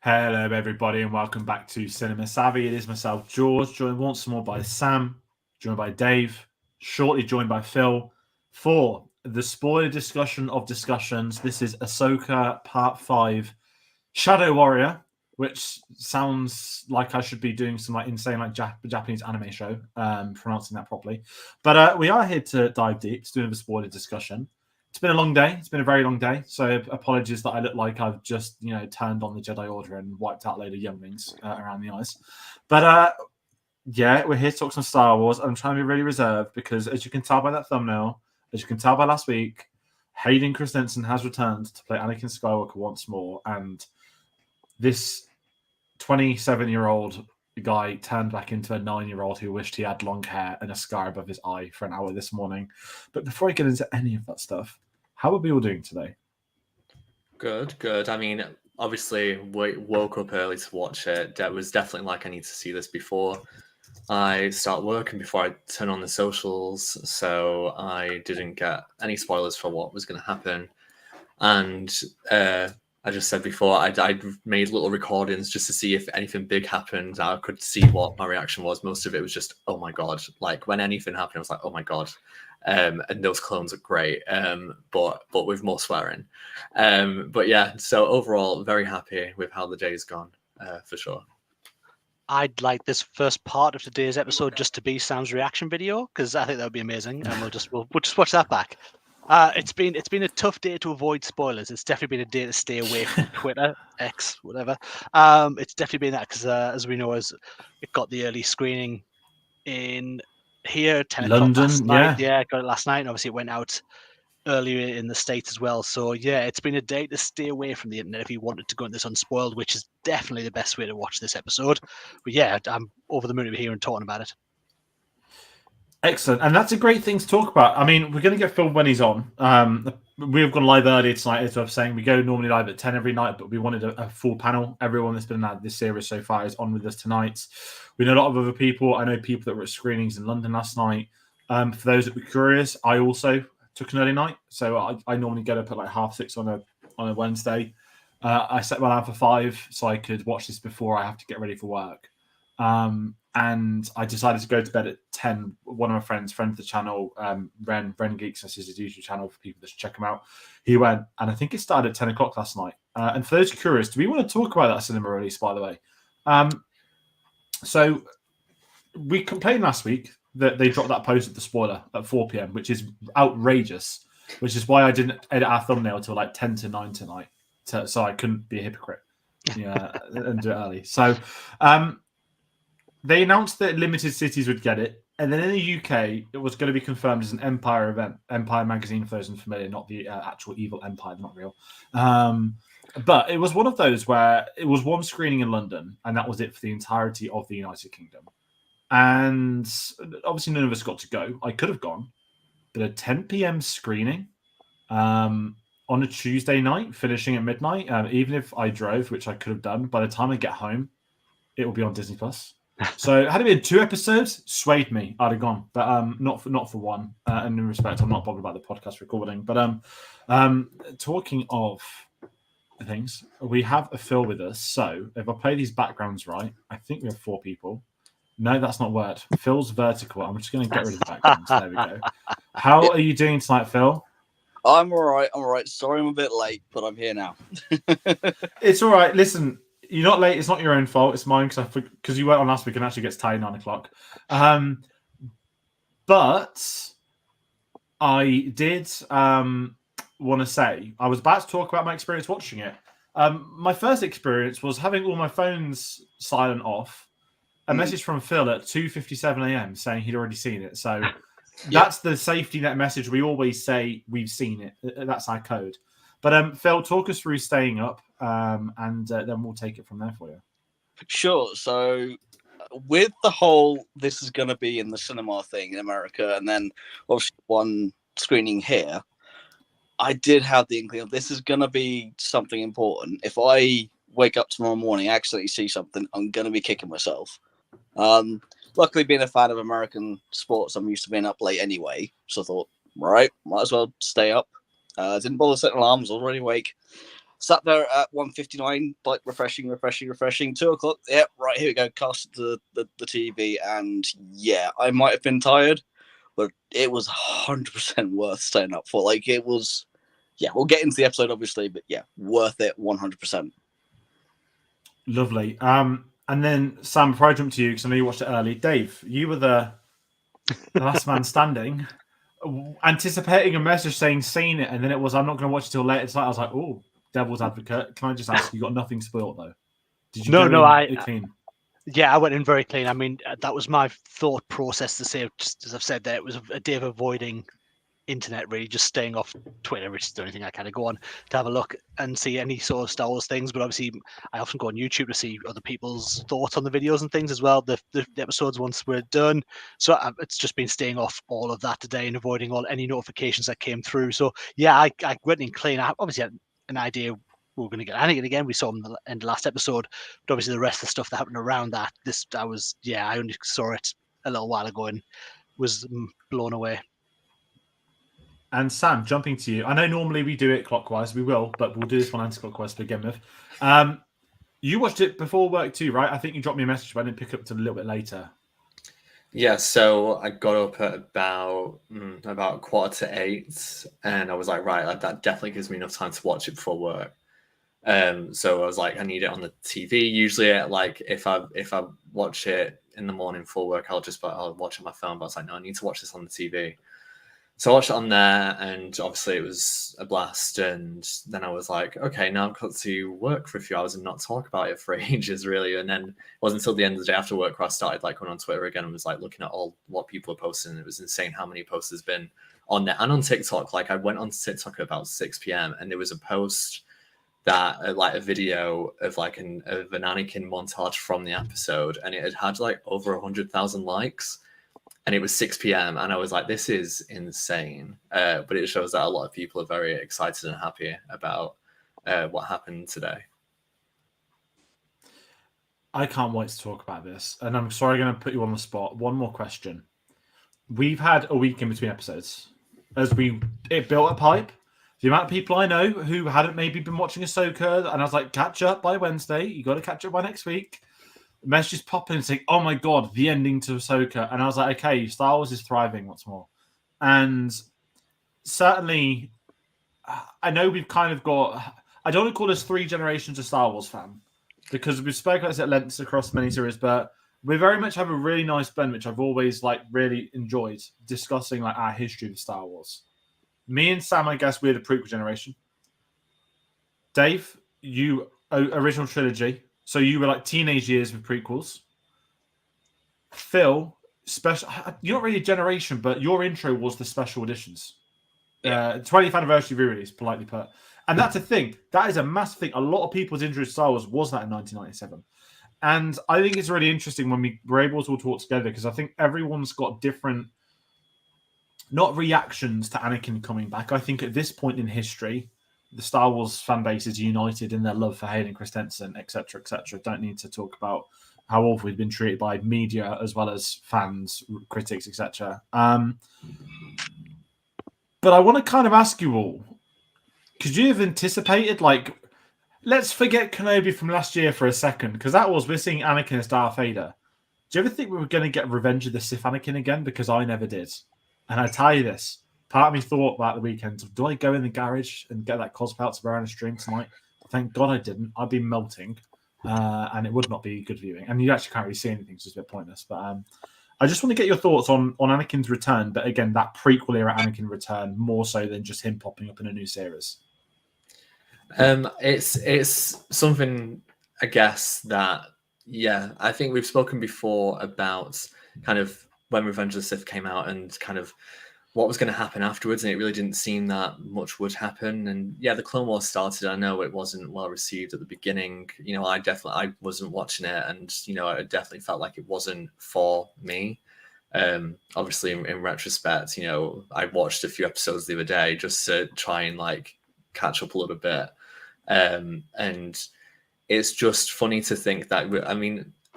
Hello, everybody, and welcome back to Cinema Savvy. It is myself, George, joined once more by Sam, joined by Dave, shortly joined by Phil, for the spoiler discussion of discussions. This is Ahsoka Part 5, Shadow Warrior, which sounds like I should be doing some insane Japanese anime show, pronouncing that properly. But we are here to dive deep, to do the spoiler discussion. It's been a long day. It's been a very long day. So apologies that I look like I've just, turned on the Jedi Order and wiped out a load of younglings around the eyes. But yeah, we're here to talk some Star Wars. I'm trying to be really reserved because, as you can tell by that thumbnail, as you can tell by last week, Hayden Christensen has returned to play Anakin Skywalker once more. And this 27-year-old guy turned back into a 9-year-old who wished he had long hair and a scar above his eye for an hour this morning. But before I get into any of that stuff, how are we all doing today? Good. I mean, obviously, we woke up early to watch it. That was definitely like, I need to see this before I start work and before I turn on the socials, so I didn't get any spoilers for what was going to happen. And I just said before, I made little recordings just to see if anything big happened. I could see what my reaction was. Most of it was just, oh my God. Like, when anything happened, I was like, oh my God. And those clones are great, but with more swearing. But yeah, so overall, very happy with how the day's gone, for sure. I'd like this first part of today's episode just to be Sam's reaction video, because I think that would be amazing, and we'll just watch that back. It's been a tough day to avoid spoilers. It's definitely been a day to stay away from Twitter, X, whatever. It's definitely been that because, as we know, it got the early screening in here, 10 o'clock last night. Yeah, got it last night, and obviously it went out earlier in the States as well. So yeah, it's been a day to stay away from the internet if you wanted to go into this unspoiled, which is definitely the best way to watch this episode. But yeah, I'm over the moon to be here and talking about it. Excellent. And that's a great thing to talk about. I mean, we're going to get Phil when he's on. We've gone live earlier tonight, as I was saying. We go normally live at 10 every night, but we wanted a full panel. Everyone that's been in this series so far is on with us tonight. We know a lot of other people. I know people that were at screenings in London last night. For those that were curious, I also took an early night. So I normally get up at like 6:30 on a Wednesday. I set my alarm for 5 so I could watch this before I have to get ready for work. And I decided to go to bed at 10. One of my friends, friend of the channel, Ren Geeks, this is his YouTube channel for people to check him out. He went, and I think it started at 10 o'clock last night. And for those curious, do we want to talk about that cinema release, by the way? So we complained last week that they dropped that post at the spoiler at 4 p.m., which is outrageous, which is why I didn't edit our thumbnail till like 10 to 9 tonight, so I couldn't be a hypocrite and do it early. So they announced that limited cities would get it, and then in the UK, it was going to be confirmed as an Empire event. Empire magazine, for those unfamiliar, not the actual evil Empire, not real. But it was one of those where it was one screening in London, and that was it for the entirety of the United Kingdom. And obviously, none of us got to go. I could have gone, but a 10 p.m. screening on a Tuesday night, finishing at midnight, even if I drove, which I could have done, by the time I get home, it will be on Disney Plus. So had it been 2 episodes, swayed me, I'd have gone, but not for one. And in respect, I'm not bothered about the podcast recording. But talking of things, we have a Phil with us. So if I play these backgrounds right, I think we have 4 people. No, that's not word. Phil's vertical. I'm just going to get rid of the backgrounds. There we go. How are you doing tonight, Phil? I'm all right. Sorry I'm a bit late, but I'm here now. It's all right. Listen, you're not late. It's not your own fault. It's mine because you went on last week and actually gets tied 9 o'clock. But I did want to say, I was about to talk about my experience watching it. My first experience was having all my phones silent off. A message from Phil at 2:57 a.m. saying he'd already seen it. So that's the safety net message. We always say we've seen it. That's our code. But Phil, talk us through staying up, and then we'll take it from there for you. Sure. So with the whole this is going to be in the cinema thing in America, and then obviously one screening here, I did have the inkling of this is going to be something important. If I wake up tomorrow morning, actually see something, I'm going to be kicking myself. Luckily, being a fan of American sports, I'm used to being up late anyway. So I thought, right, might as well stay up. Didn't bother setting alarms, already awake. Sat there at 1:59, like refreshing. 2:00. Yep, right, here we go. Cast the TV, and yeah, I might have been tired, but it was 100% worth staying up for. Like, it was, yeah, we'll get into the episode, obviously, but yeah, worth it 100%. Lovely. And then, Sam, before I jump to you, because I know you watched it early, Dave, you were the last man standing, anticipating a message saying seen it, and then it was, I'm not going to watch it till later. It's like, I was like, oh, devil's advocate. Can I just ask, you got nothing spoiled, though? Did you go in clean? Yeah, I went in very clean. I mean, that was my thought process to say, just as I've said there, it was a day of avoiding internet, really, just staying off Twitter, which is the only thing I kind of go on to have a look and see any sort of Star Wars things. But obviously, I often go on YouTube to see other people's thoughts on the videos and things as well, the episodes once we're done. So it's just been staying off all of that today and avoiding any notifications that came through. So yeah, I went in clean. I obviously had an idea we were going to get Anakin again. We saw him in the last episode, but obviously the rest of the stuff that happened around that, I only saw it a little while ago and was blown away. And Sam, jumping to you. I know normally we do it clockwise. We will, but we'll do this one anti-clockwise to begin with. You watched it before work too, right? I think you dropped me a message, but I didn't pick up till a little bit later. Yeah, so I got up at about 7:45, and I was like, right, that definitely gives me enough time to watch it before work. So I was like, I need it on the TV. Usually, if I watch it in the morning for work, I'll watch it on my phone. But I was like, no, I need to watch this on the TV. So I watched it on there, and obviously it was a blast. And then I was like, okay, now I've got to work for a few hours and not talk about it for ages, really. And then it wasn't until the end of the day after work where I started going on Twitter again and was looking at all what people are posting. And it was insane how many posts there's been on there and on TikTok. I went on TikTok at about 6 p.m. and there was a post that a video of an Anakin montage from the episode, and it had over 100,000 likes. And it was 6 p.m. and I was like, this is insane. But it shows that a lot of people are very excited and happy about what happened today. I can't wait to talk about this. And I'm sorry I'm going to put you on the spot. One more question. We've had a week in between episodes. It built up hype. The amount of people I know who hadn't maybe been watching Ahsoka, and I was like, catch up by Wednesday. You got to catch up by next week. Messages pop in and saying, oh my God, the ending to Ahsoka. And I was like, okay, Star Wars is thriving once more. And certainly, I know we've kind of got, I don't want to call us 3 generations of Star Wars fan, because we've spoken about this at length across many series, but we very much have a really nice blend, which I've always really enjoyed discussing our history of Star Wars. Me and Sam, I guess we're the prequel generation. Dave, you original trilogy. So you were teenage years with prequels. Phill, you're not really a generation, but your intro was the special editions. 20th anniversary re-release, politely put. And that's a thing. That is a massive thing. A lot of people's intro to Star Wars was that in 1997. And I think it's really interesting when we were able to all talk together, because I think everyone's got different, not reactions to Anakin coming back. I think at this point in history, the Star Wars fan base is united in their love for Hayden Christensen, etc., etc. Don't need to talk about how awful he's been treated by media as well as fans, critics, etc. But I want to kind of ask you all, could you have anticipated, let's forget Kenobi from last year for a second, because we're seeing Anakin as Darth Vader. Do you ever think we were going to get Revenge of the Sith Anakin again? Because I never did. And I tell you this, part of me thought about the weekend, do I go in the garage and get that cosplay out to wear on a stream tonight? Thank God I didn't. I'd be melting, and it would not be good viewing. And you actually can't really see anything, so it's a bit pointless. But I just want to get your thoughts on Anakin's return, but again, that prequel era Anakin return, more so than just him popping up in a new series. It's something, I guess, that, I think we've spoken before about kind of when Revenge of the Sith came out and kind of what was going to happen afterwards, and it really didn't seem that much would happen. And the Clone Wars started. I know it wasn't well received at the beginning. I wasn't watching it, and I definitely felt like it wasn't for me. Obviously, in retrospect, I watched a few episodes the other day just to try and catch up a little bit, and it's just funny to think that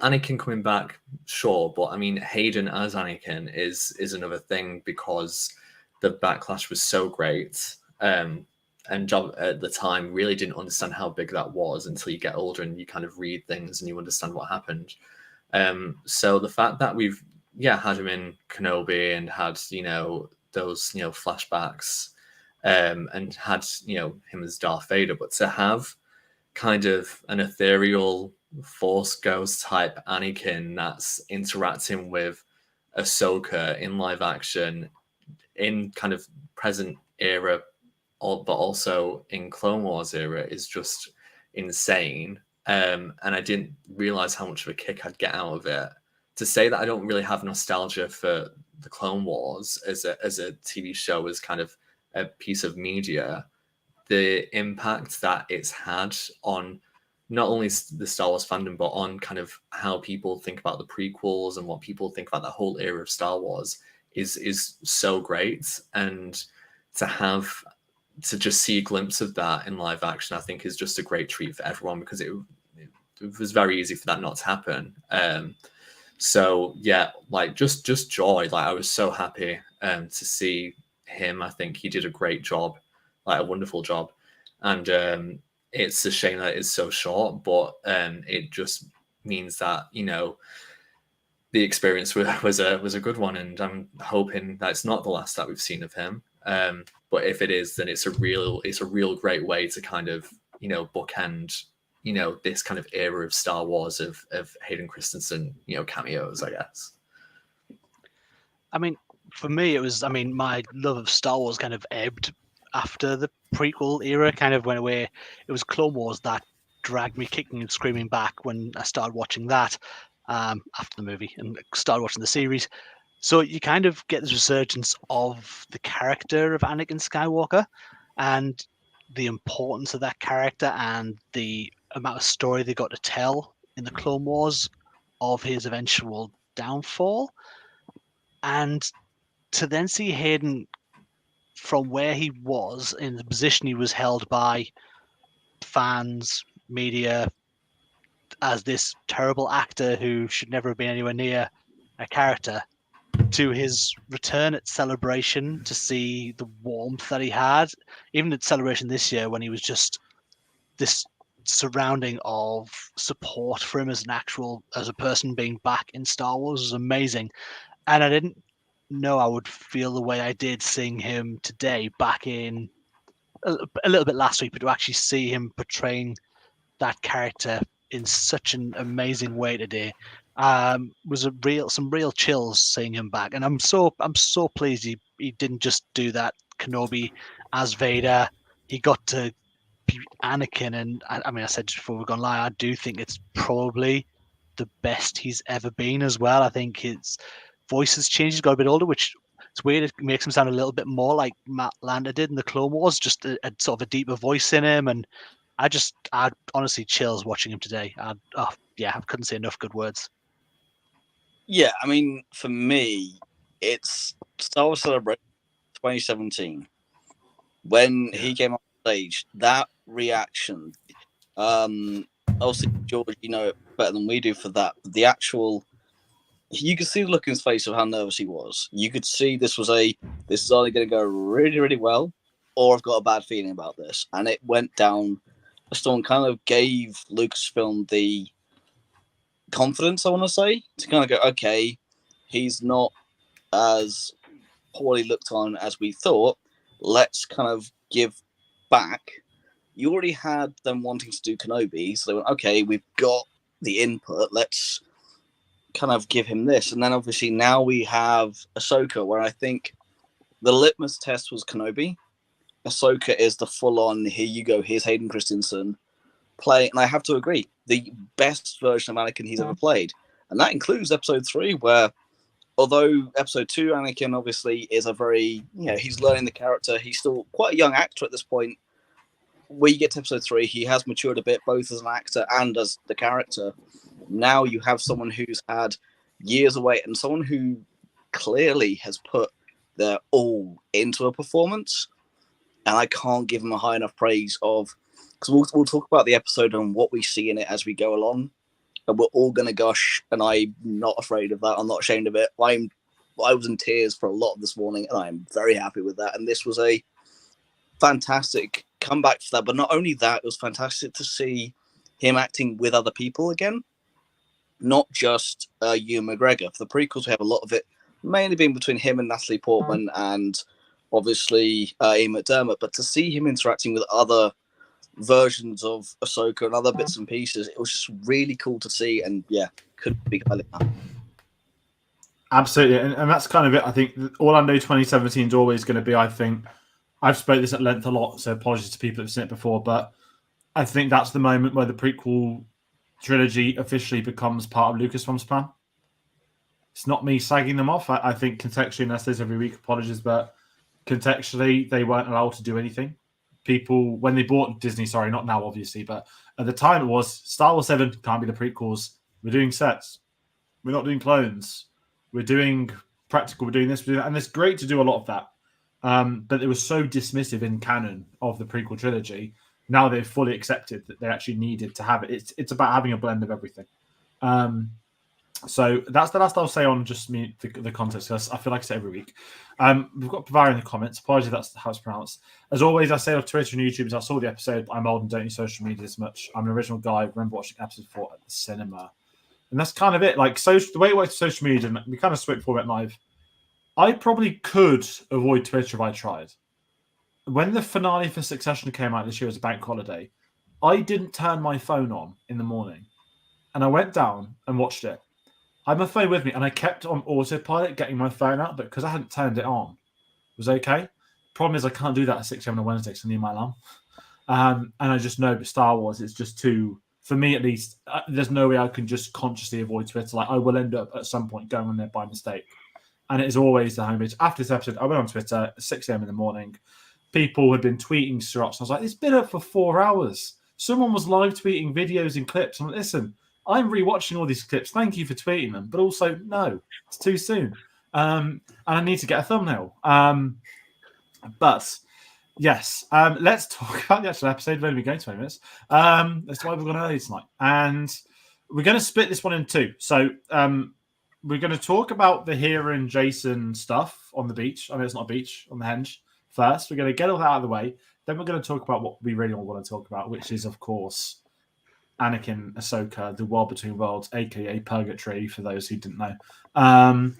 Anakin coming back, sure, but Hayden as Anakin is another thing, because the backlash was so great. Job at the time really didn't understand how big that was until you get older and you kind of read things and you understand what happened. So the fact that we've had him in Kenobi and had those flashbacks, and had him as Darth Vader, but to have kind of an ethereal Force ghost type Anakin that's interacting with Ahsoka in live action in kind of present era, but also in Clone Wars era, is just insane. And I didn't realize how much of a kick I'd get out of it. To say that I don't really have nostalgia for the Clone Wars as a TV show, as kind of a piece of media, the impact that it's had on not only the Star Wars fandom, but on kind of how people think about the prequels and what people think about that whole era of Star Wars is so great. And to just see a glimpse of that in live action, I think is just a great treat for everyone, because it was very easy for that not to happen. So yeah, like just joy. Like I was so happy to see him. I think he did a great job, like a wonderful job. And it's a shame that it's so short, but it just means that the experience was a good one, and I'm hoping that it's not the last that we've seen of him. But if it is, then it's a real great way to kind of bookend this kind of era of Star Wars of Hayden Christensen cameos, I guess. I mean, for me, it was. I mean, my love of Star Wars kind of ebbed after the prequel era, kind of went away. It was Clone Wars that dragged me kicking and screaming back when I started watching that after the movie and started watching the series. So you kind of get this resurgence of the character of Anakin Skywalker and the importance of that character and the amount of story they got to tell in the Clone Wars of his eventual downfall. And to then see Hayden from where he was in the position he was held by fans, media, as this terrible actor who should never have been anywhere near a character, to his return at Celebration, to see the warmth that he had, even at Celebration this year when he was just this surrounding of support for him as a person being back in Star Wars was amazing. And I didn't know I would feel the way I did seeing him today, back in a little bit last week, but to actually see him portraying that character in such an amazing way today was some real chills seeing him back. And I'm so pleased he didn't just do that Kenobi as Vader. He got to be Anakin, and I mean, I said just before we've gone live, I do think it's probably the best he's ever been as well. I think his voice has changed. He's got a bit older, which it's weird. It makes him sound a little bit more like Matt Landa did in the Clone Wars, just a sort of a deeper voice in him. And I honestly chills watching him today. I couldn't say enough good words. Yeah, I mean, for me, it's Star Wars Celebration 2017. When he came on stage, that reaction, obviously, George, you know it better than we do for that. The actual, you could see the look in his face of how nervous he was. You could see this is either going to go really, really well, or I've got a bad feeling about this. And it went down a storm, kind of gave Lucasfilm the confidence, I want to say, to kind of go, okay, he's not as poorly looked on as we thought. Let's kind of give back. You already had them wanting to do Kenobi, so they went, okay, we've got the input, let's kind of give him this. And then obviously now we have Ahsoka, where I think the litmus test was Kenobi. Ahsoka is the full-on, here you go, here's Hayden Christensen playing, and I have to agree, the best version of Anakin he's ever played. And that includes episode 3, where although episode 2, Anakin obviously is a very, he's learning the character, he's still quite a young actor at this point. When you get to episode 3, he has matured a bit, both as an actor and as the character. Now you have someone who's had years away and someone who clearly has put their all into a performance. And I can't give him a high enough praise of, because we'll talk about the episode and what we see in it as we go along. And we're all going to gush, and I'm not afraid of that. I'm not ashamed of it. I was in tears for a lot this morning, and I'm very happy with that. And this was a fantastic come back to that. But not only that, it was fantastic to see him acting with other people again, not just Ewan McGregor. For the prequels, we have a lot of it mainly being between him and Natalie Portman and obviously Ian McDermott. But to see him interacting with other versions of Ahsoka and other bits and pieces, it was just really cool to see. And yeah, couldn't be highly enough. Absolutely, and that's kind of it. I think Orlando 2017 is always going to be, I think, I've spoken this at length a lot, so apologies to people who've seen it before, but I think that's the moment where the prequel trilogy officially becomes part of Lucasfilm's plan. It's not me sagging them off. I think contextually, and I say this every week, apologies, but contextually, they weren't allowed to do anything. People, when they bought Disney, sorry, not now, obviously, but at the time it was Star Wars 7 can't be the prequels. We're doing sets. We're not doing clones. We're doing practical. We're doing this. We're doing that. And it's great to do a lot of that. But it was so dismissive in canon of the prequel trilogy. Now they've fully accepted that they actually needed to have it. It's about having a blend of everything. So that's the last I'll say on just the context, because I feel like I say every week. We've got Pavar in the comments. Apologies, that's how it's pronounced. As always, I say on Twitter and YouTube, I saw the episode, I'm old and don't use social media as much. I'm an original guy. I remember watching episode 4 at the cinema. And that's kind of it. Like, the way it works with social media, and we kind of spoke before it live, I probably could avoid Twitter if I tried. When the finale for Succession came out this year as a bank holiday, I didn't turn my phone on in the morning. And I went down and watched it. I had my phone with me, and I kept on autopilot getting my phone out, but because I hadn't turned it on, it was okay. Problem is, I can't do that at 6 a.m. on a Wednesday, so I need my alarm. And I just know that Star Wars is just too... For me, at least, there's no way I can just consciously avoid Twitter. Like, I will end up at some point going on there by mistake. And it is always the homepage. After this episode, I went on Twitter at 6 a.m. in the morning. People had been tweeting Sriracha. I was like, it's been up for 4 hours. Someone was live tweeting videos and clips. I'm like, listen, I'm rewatching all these clips. Thank you for tweeting them. But also, no, it's too soon. And I need to get a thumbnail. But... yes, let's talk about the actual episode. We're only going 20 minutes. That's why we're going early tonight. And we're going to split this one in two. So we're going to talk about the Hera and Jason stuff on the beach. I mean, it's not a beach, on the henge first. We're going to get all that out of the way. Then we're going to talk about what we really want to talk about, which is, of course, Anakin, Ahsoka, the World Between Worlds, a.k.a. Purgatory, for those who didn't know.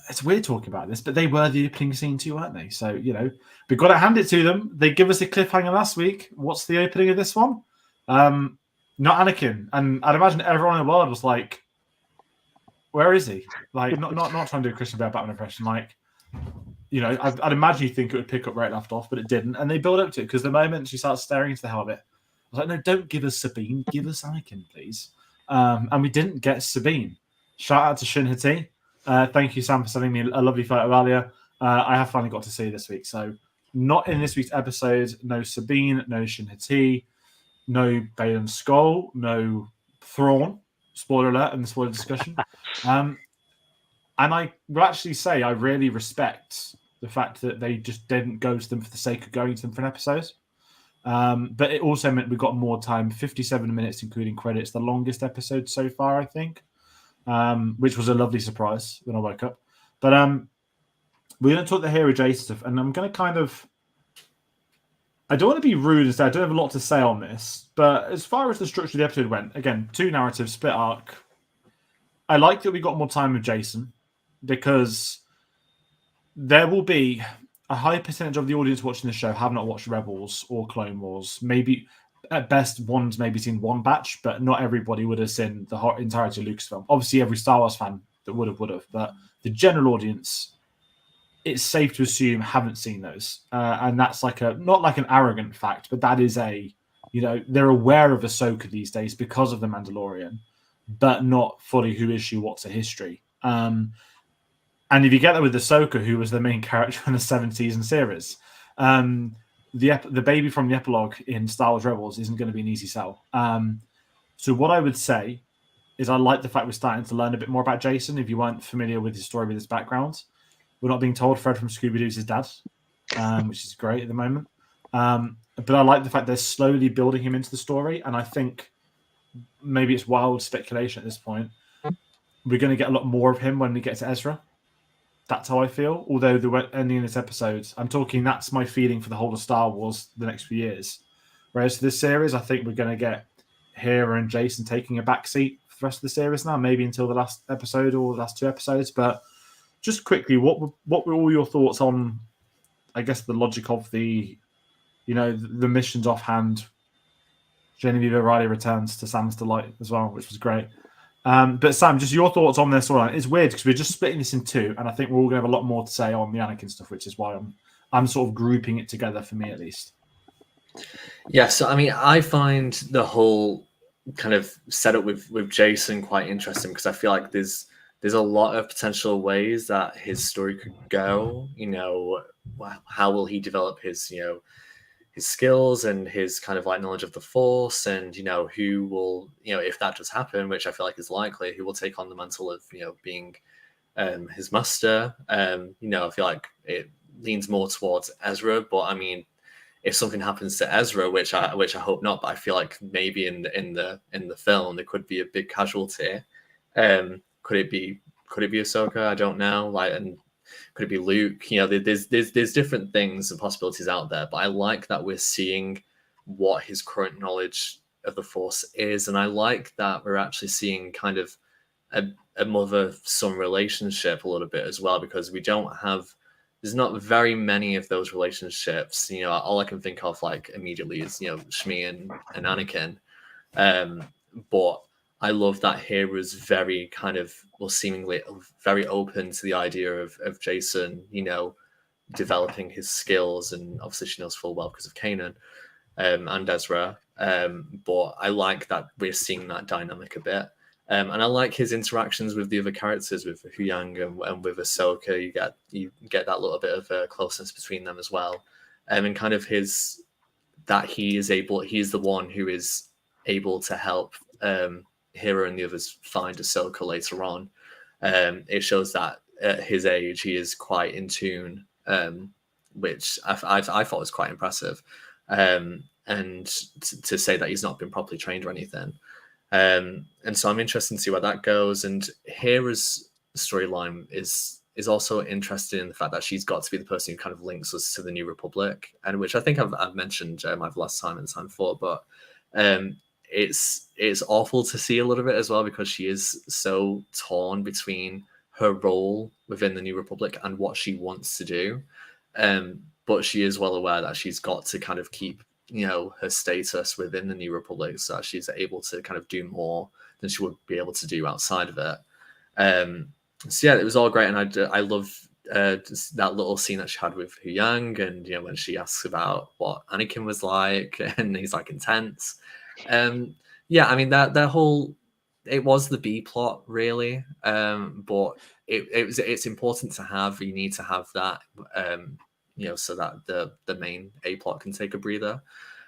It's weird talking about this, but they were the opening scene too, weren't they? So, we've got to hand it to them. They give us a cliffhanger last week. What's the opening of this one? Not Anakin. And I'd imagine everyone in the world was like, where is he? Like, not trying to do a Christian Bale Batman impression. Like, I'd imagine you think it would pick up right left off, but it didn't. And they build up to it, because the moment she starts staring into the helmet, I was like, no, don't give us Sabine. Give us Anakin, please. And we didn't get Sabine. Shout out to Shin Hati. Thank you, Sam, for sending me a lovely photo earlier. I have finally got to see this week. So, not in this week's episode. No Sabine, no Shin Hati, no Baylan Skoll, no Thrawn. Spoiler alert in the spoiler discussion. And I will actually say I really respect the fact that they just didn't go to them for the sake of going to them for an episode. But it also meant we got more time, 57 minutes, including credits, the longest episode so far, I think. Which was a lovely surprise when I woke up. But we're going to talk the Hera Jace stuff, and I'm going to kind of... I don't want to be rude and say I don't have a lot to say on this, but as far as the structure of the episode went, again, 2 narratives, split arc. I like that we got more time with Jason, because there will be a high percentage of the audience watching the show have not watched Rebels or Clone Wars. Maybe... at best, one's maybe seen one batch, but not everybody would have seen the entirety of Lucasfilm. Obviously, every Star Wars fan that would have. But the general audience, it's safe to assume, haven't seen those. And that's not like an arrogant fact, but that is they're aware of Ahsoka these days because of The Mandalorian, but not fully who is she, what's her history. And if you get that with Ahsoka, who was the main character in the 7th-season series, the baby from the epilogue in Star Wars Rebels isn't going to be an easy sell. So what I would say is I like the fact we're starting to learn a bit more about Jason. If you weren't familiar with his story, with his background, we're not being told Fred from Scooby-Doo's his dad, which is great at the moment. But I like the fact they're slowly building him into the story. And I think maybe it's wild speculation at this point. We're going to get a lot more of him when we get to Ezra. That's how I feel. Although the ending of this episode, I'm talking, that's my feeling for the whole of Star Wars the next few years. Whereas for this series, I think we're going to get Hera and Jason taking a backseat for the rest of the series now, maybe until the last episode or the last 2 episodes. But just quickly, what were all your thoughts on, I guess, the logic of the missions offhand? Genevieve O'Reilly returns to Sam's delight as well, which was great. But Sam, just your thoughts on this storyline. It's weird because we're just splitting this in 2, and I think we're all going to have a lot more to say on the Anakin stuff, which is why I'm sort of grouping it together for me at least. Yeah, so I mean, I find the whole kind of setup with Jason quite interesting because I feel like there's a lot of potential ways that his story could go. How will he develop his his skills and his kind of like knowledge of the Force, and who will, if that does happen, which I feel like is likely, who will take on the mantle of being his master. I feel like it leans more towards Ezra, but I mean, if something happens to Ezra, which I hope not, but I feel like maybe in the film there could be a big casualty. Could it be Ahsoka? I don't know. And could it be Luke? There's different things and possibilities out there, but I like that we're seeing what his current knowledge of the Force is, and I like that we're actually seeing kind of a mother-son relationship a little bit as well, because there's not very many of those relationships. All I can think of like immediately is Shmi and Anakin, but I love that Hera's very kind of, seemingly very open to the idea of Jason, developing his skills, and obviously she knows full well because of Kanan and Ezra. But I like that we're seeing that dynamic a bit. And I like his interactions with the other characters, with Huyang and with Ahsoka. You get that little bit of closeness between them as well, and kind of he's the one who is able to help Hera and the others find Ahsoka later on. It shows that at his age he is quite in tune, which I thought was quite impressive. And to say that he's not been properly trained or anything. And so I'm interested to see where that goes. And Hera's storyline is also interesting in the fact that she's got to be the person who kind of links us to the New Republic, and which I think I've mentioned either last time and time before, but it's awful to see a little bit as well, because she is so torn between her role within the New Republic and what she wants to do. But she is well aware that she's got to kind of keep her status within the New Republic, so that she's able to kind of do more than she would be able to do outside of it. So yeah, it was all great, and I love that little scene that she had with Huyang, and when she asks about what Anakin was like, and he's like intense. Yeah, I mean that whole, it was the B plot really, but it's important to have. You need to have that, so that the main A plot can take a breather.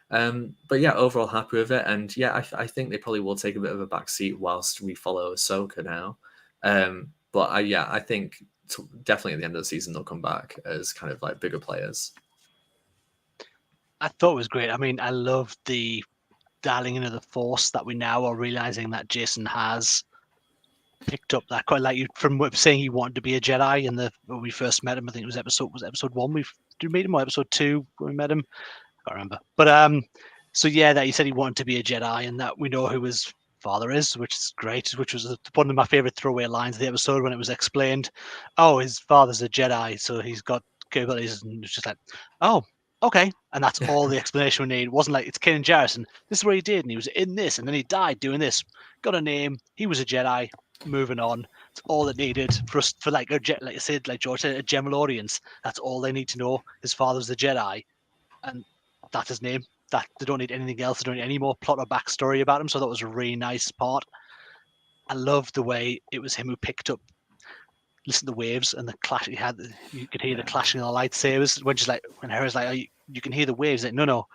But yeah, overall happy with it, and yeah, I think they probably will take a bit of a backseat whilst we follow Ahsoka now. But I think definitely at the end of the season they'll come back as kind of like bigger players. I thought it was great. I mean, I love the dialing into the Force that we now are realizing that Jason has picked up. That quite like you from saying he wanted to be a Jedi when we first met him. I think it was episode 1. Did we meet him, or episode 2 when we met him? I can't remember. But so yeah, that he said he wanted to be a Jedi, and that we know who his father is, which is great. Which was one of my favorite throwaway lines of the episode when it was explained. Oh, his father's a Jedi, so he's got capabilities, and it's just like, oh, okay, and that's all the explanation we need. It wasn't like it's Kanan Jarrus, this is what he did, and he was in this, and then he died doing this. Got a name. He was a Jedi. Moving on. It's all it needed for us, for like I said, like George said, a general audience. That's all they need to know. His father's the Jedi, and that's his name. That they don't need anything else. They don't need any more plot or backstory about him. So that was a really nice part. I loved the way it was him who picked up. Listen to the waves and the clash he had. You could hear the clashing of the lightsabers. When Hera's like, oh, you can hear the waves. Like, no,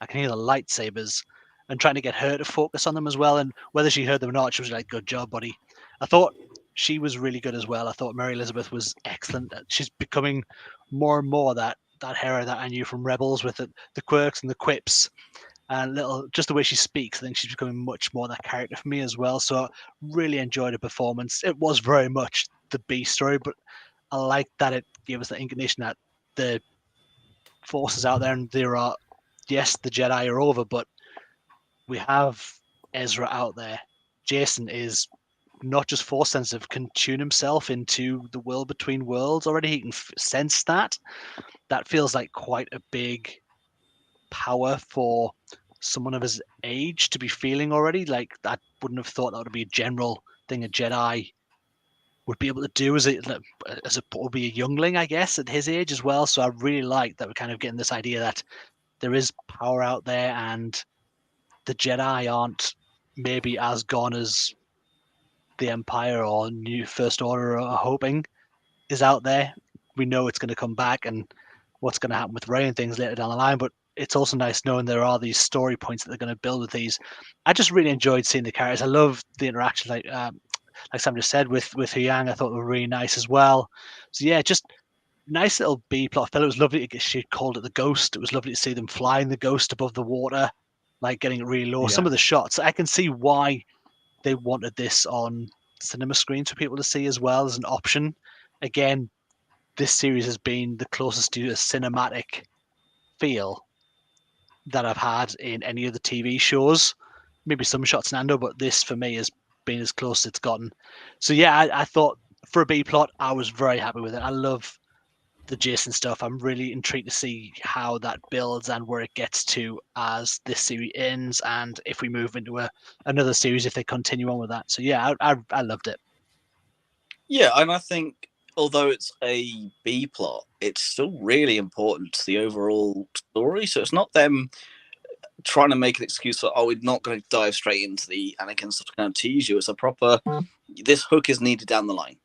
I can hear the lightsabers. And trying to get her to focus on them as well. And whether she heard them or not, she was like, good job, buddy. I thought she was really good as well. I thought Mary Elizabeth was excellent. She's becoming more and more that Hera that I knew from Rebels, with the quirks and the quips and just the way she speaks. I think she's becoming much more that character for me as well. So really enjoyed her performance. It was very much the B story, but I like that it gave us the inclination that the Force is out there, and there are, yes, the Jedi are over, but we have Ezra out there. Jason is not just Force sensitive, can tune himself into the world between worlds already. He can sense that. That feels like quite a big power for someone of his age to be feeling already. Like, I wouldn't have thought that would be a general thing a Jedi would be able to do as probably a youngling, I guess, at his age as well. So I really like that we're kind of getting this idea that there is power out there, and the Jedi aren't maybe as gone as the Empire or New First Order are hoping is out there. We know it's going to come back, and what's going to happen with Rey and things later down the line, but it's also nice knowing there are these story points that they're going to build with these. I just really enjoyed seeing the characters. I love the interaction, like Sam just said, with Huyang. I thought they were really nice as well. So yeah, just nice little B plot. I felt it was lovely. She called it the Ghost. It was lovely to see them flying the Ghost above the water, like getting it really low. Yeah. Some of the shots, I can see why they wanted this on cinema screens for people to see as well as an option. Again, this series has been the closest to a cinematic feel that I've had in any of the TV shows. Maybe some shots in Andor, but this for me has been as close as it's gotten. So yeah, I thought for a B plot, I was very happy with it. I love the Jason stuff. I'm really intrigued to see how that builds and where it gets to as this series ends, and if we move into another series, if they continue on with that. So yeah, I loved it. Yeah, and I think although it's a B plot, it's still really important to the overall story. So it's not them trying to make an excuse for, we're not going to dive straight into the Anakin stuff to kind of tease you. It's a proper, this hook is needed down the line.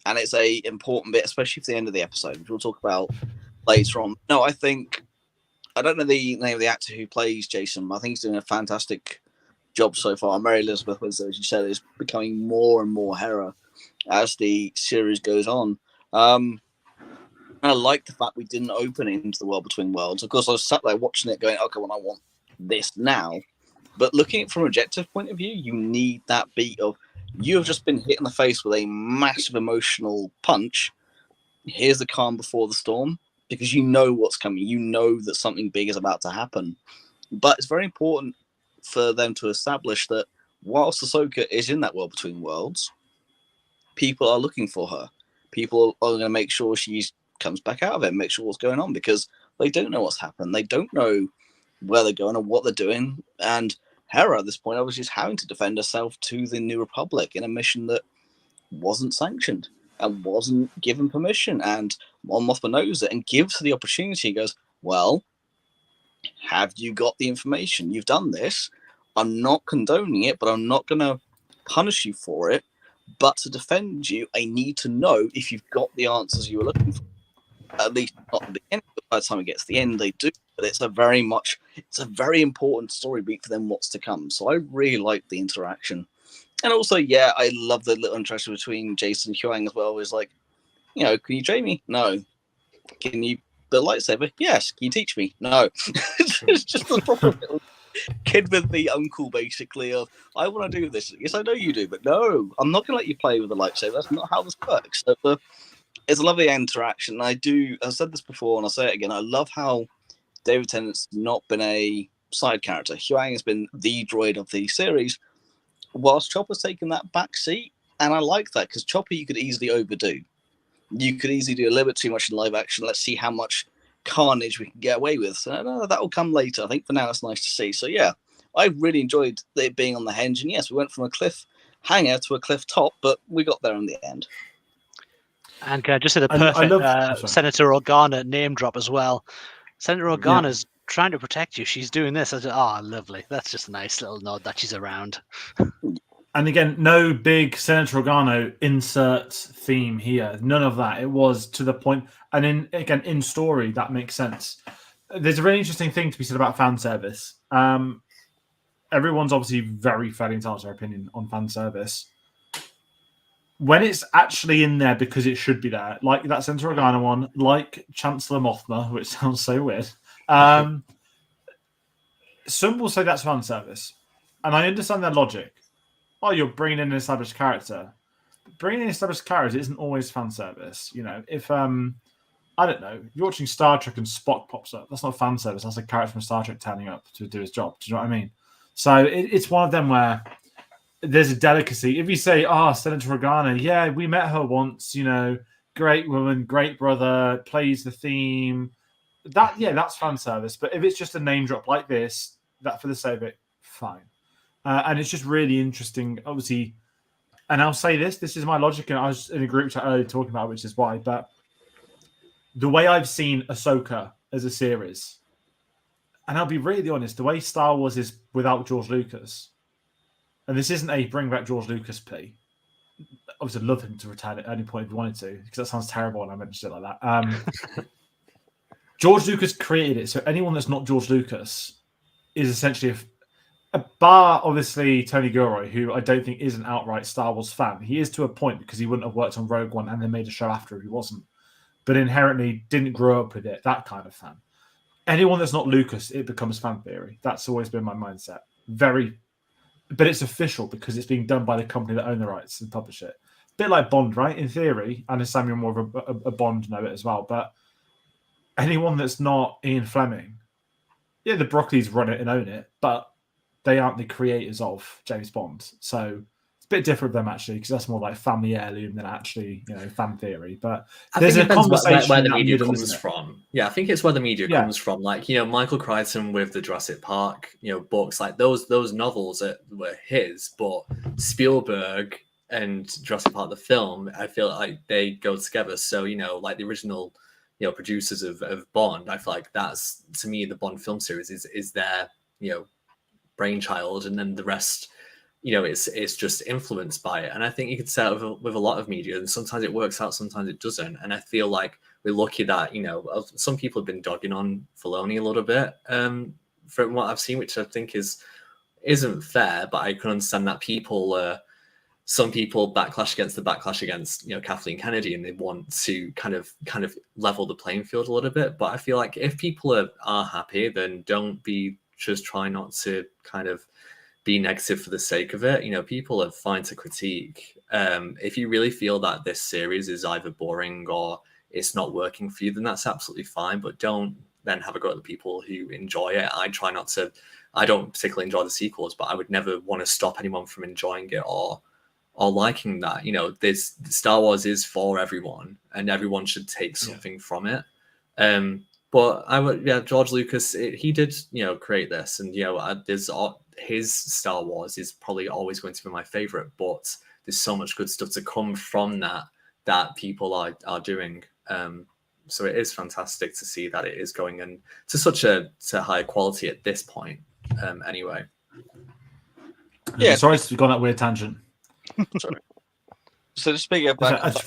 And it's a important bit, especially for the end of the episode, which we'll talk about later on. No, I don't know the name of the actor who plays Jason, but I think he's doing a fantastic job so far. Mary Elizabeth Winstead, as you said, is becoming more and more Hera as the series goes on. I like the fact we didn't open it into the world between worlds. Of course, I was sat there watching it going, okay, well, I want this now. But looking at it from an objective point of view, you need that beat of, you have just been hit in the face with a massive emotional punch. Here's the calm before the storm, because you know what's coming. You know that something big is about to happen. But it's very important for them to establish that whilst Ahsoka is in that world between worlds, people are looking for her. People are going to make sure she comes back out of it, make sure what's going on, because they don't know what's happened. They don't know where they're going or what they're doing. And Hera at this point obviously is having to defend herself to the New Republic in a mission that wasn't sanctioned and wasn't given permission. And Mon Mothma knows it and gives her the opportunity. He goes, well, have you got the information? You've done this. I'm not condoning it, but I'm not going to punish you for it. But to defend you, I need to know if you've got the answers you were looking for. At least not at the beginning, but by the time it gets to the end, they do. But it's a very important story beat for them what's to come. So I really like the interaction. And also, yeah, I love the little interaction between Jason and Huyang as well. It's like, can you train me? No. Can you build a lightsaber? Yes. Can you teach me? No. It's just a proper little kid with the uncle, basically, of, I want to do this. Yes, I know you do, but no, I'm not going to let you play with the lightsaber. That's not how this works. So it's a lovely interaction. I've said this before, and I'll say it again. I love how David Tennant's not been a side character. Huyang has been the droid of the series, whilst Chopper's taken that back seat. And I like that, because Chopper you could easily overdo. You could easily do a little bit too much in live action. Let's see how much carnage we can get away with. So that will come later. I think for now it's nice to see. So yeah, I really enjoyed it being on the henge. And yes, we went from a cliff hanger to a cliff top, but we got there in the end. And can I just say the perfect Senator Organa name drop as well. Senator Organa's trying to protect you. She's doing this. I said, lovely. That's just a nice little nod that she's around. And again, no big Senator Organa insert theme here. None of that. It was to the point. And in story, that makes sense. There's a really interesting thing to be said about fan service. Everyone's obviously very fairly entitled to their opinion on fan service. When it's actually in there because it should be there, like that Senator Organa one, like Chancellor Mothma, which sounds so weird. Some will say that's fan service. And I understand their logic. Oh, you're bringing in an established character. bringing in established characters isn't always fan service. You know, if I don't know, you're watching Star Trek and Spock pops up, that's not fan service. That's a character from Star Trek turning up to do his job. Do you know what I mean? So it's one of them where there's a delicacy. If you say, Senator Organa, yeah, we met her once, you know, great woman, great brother, plays the theme. That's fan service. But if it's just a name drop like this, that for the sake of it, fine. And it's just really interesting, obviously. And I'll say this is my logic, and I was in a group chat earlier talking about, which is why. But the way I've seen Ahsoka as a series, and I'll be really honest, the way Star Wars is without George Lucas, and this isn't a bring back George Lucas plea. Obviously, I'd love him to retire at any point if he wanted to, because that sounds terrible when I mention it like that. George Lucas created it, so anyone that's not George Lucas is essentially a bar, obviously, Tony Gilroy, who I don't think is an outright Star Wars fan. He is to a point because he wouldn't have worked on Rogue One and then made a show after if he wasn't. But inherently didn't grow up with it, that kind of fan. Anyone that's not Lucas, it becomes fan theory. That's always been my mindset. But it's official because it's being done by the company that own the rights and publish it. A bit like Bond, right? In theory, and Samuel more of a Bond know it as well. But anyone that's not Ian Fleming, yeah, the Broccolis run it and own it, but they aren't the creators of James Bond. So it's a bit different with them, actually, because that's more like family heirloom than actually, you know, fan theory. But there's a conversation where the media comes from. Yeah, I think it's where the media comes from. Like, you know, Michael Crichton with the Jurassic Park, you know, books, like those novels that were his, but Spielberg and Jurassic Park, the film, I feel like they go together. So, you know, like the original, you know, producers of Bond, I feel like that's, to me, the Bond film series is their, you know, brainchild, and then the rest, you know, it's just influenced by it. And I think you could say with a lot of media, and sometimes it works out, sometimes it doesn't. And I feel like we're lucky that, you know, some people have been dogging on Filoni a little bit from what I've seen, which I think isn't fair. But I can understand that some people backlash against, you know, Kathleen Kennedy, and they want to kind of level the playing field a little bit. But I feel like if people are happy, then just try not to kind of be negative for the sake of it. You know, people are fine to critique. If you really feel that this series is either boring or it's not working for you, then that's absolutely fine. But don't then have a go at the people who enjoy it. I don't particularly enjoy the sequels, but I would never want to stop anyone from enjoying it or liking that. You know, this Star Wars is for everyone, and everyone should take something from it. But George Lucas, he did, you know, create this, and, you know, his Star Wars is probably always going to be my favorite. But there's so much good stuff to come from that people are doing. So it is fantastic to see that it is going in to such a high quality at this point. Anyway, yeah. Sorry to go on that weird tangent. Sorry. So just speaking about just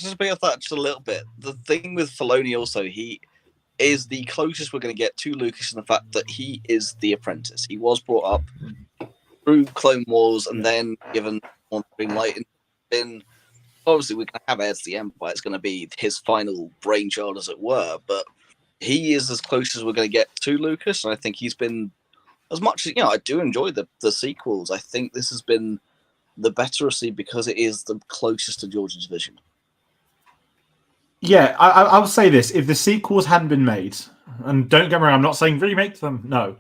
speaking of that just a little bit. The thing with Filoni also, he is the closest we're going to get to Lucas in the fact that he is the apprentice. He was brought up through Clone Wars and then given on green light. And obviously, we're going to have Heirs to the Empire. It's going to be his final brainchild, as it were. But he is as close as we're going to get to Lucas, and I think he's been, as much as, you know, I do enjoy the sequels. I think this has been the better received because it is the closest to George's vision. Yeah, I would say this: if the sequels hadn't been made, and don't get me wrong, I'm not saying remake them, no,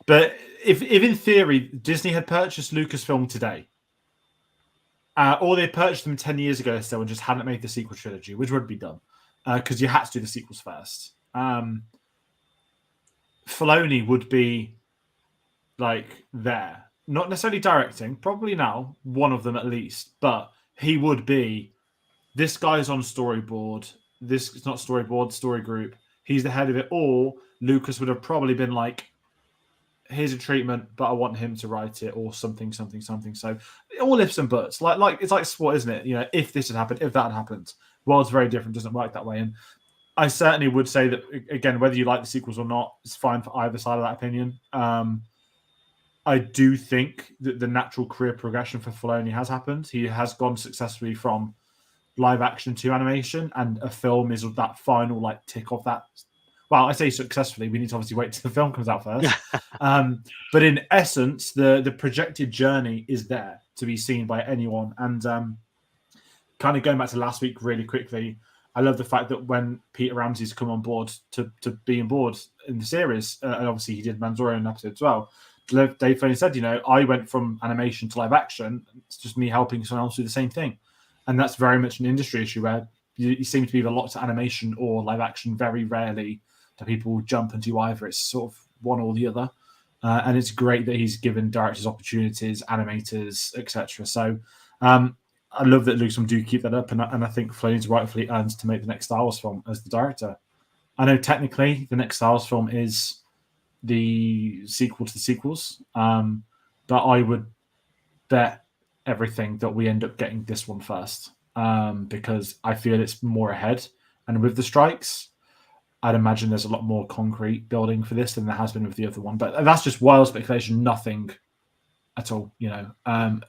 but if in theory Disney had purchased Lucasfilm today, or they purchased them 10 years ago still and just hadn't made the sequel trilogy, which would be done, because you had to do the sequels first. Filoni would be like there, not necessarily directing, probably now, one of them at least, but he would be, this guy's on storyboard, this is not storyboard, story group, he's the head of it all. Lucas would have probably been like, here's a treatment, but I want him to write it, or something. So all ifs and buts, like it's like sport, isn't it? You know, if this had happened, if that had happened, world's very different, doesn't work that way. And I certainly would say that, again, whether you like the sequels or not, it's fine for either side of that opinion. I do think that the natural career progression for Filoni has happened. He has gone successfully from live action to animation, and a film is that final like tick of that Well, I say successfully. We need to obviously wait till the film comes out first. But in essence, the projected journey is there to be seen by anyone. And kind of going back to last week really quickly, I love the fact that when Peter Ramsey's come on board to be on board in the series, and obviously he did Mandalorian episode as well, Dave Filoni said, I went from animation to live action. It's just me helping someone else do the same thing. And that's very much an industry issue where you seem to be either locked to animation or live action. Very rarely do people jump and do either. It's sort of one or the other. And it's great that he's given directors opportunities, animators, etc. So I love that Lucasfilm do keep that up. And I think Filoni's rightfully earns to make the next Star Wars film as the director. I know technically the next Star Wars film is the sequel to the sequels. But I would bet everything that we end up getting this one first. Because I feel it's more ahead. And with the strikes, I'd imagine there's a lot more concrete building for this than there has been with the other one. But that's just wild speculation, nothing at all,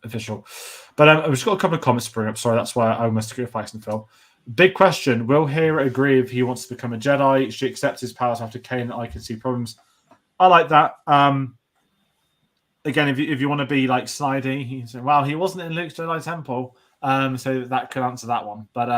official. But I've just got a couple of comments to bring up. Sorry, that's why I almost sacrificed and Phil. Big question. Will Hera agree if he wants to become a Jedi? She accepts his powers after Kanan. I can see problems. I like that. Again, if you want to be like slidey, he's saying, well, he wasn't in Luke's Jedi Temple. So that could answer that one. But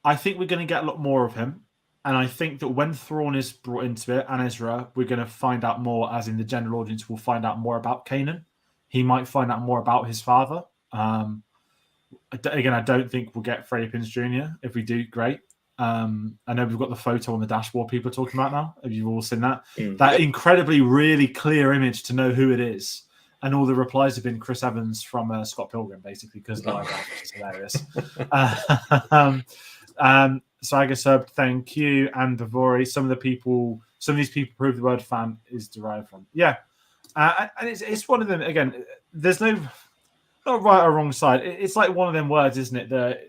I think we're going to get a lot more of him. And I think that when Thrawn is brought into it and Ezra, we're going to find out more, as in the general audience will find out more about Kanan. He might find out more about his father. Again, I don't think we'll get Freddie Prinze Jr. If we do, great. I know we've got the photo on the dashboard people are talking about now. Have you all seen that? That incredibly, really clear image to know who it is. And all the replies have been Chris Evans from Scott Pilgrim, basically, because it's hilarious. Saga sub, thank you. And Bavori, some of these people prove the word fan is derived from. Yeah. And it's one of them, again, there's no not right or wrong side. It's like one of them words, isn't it? That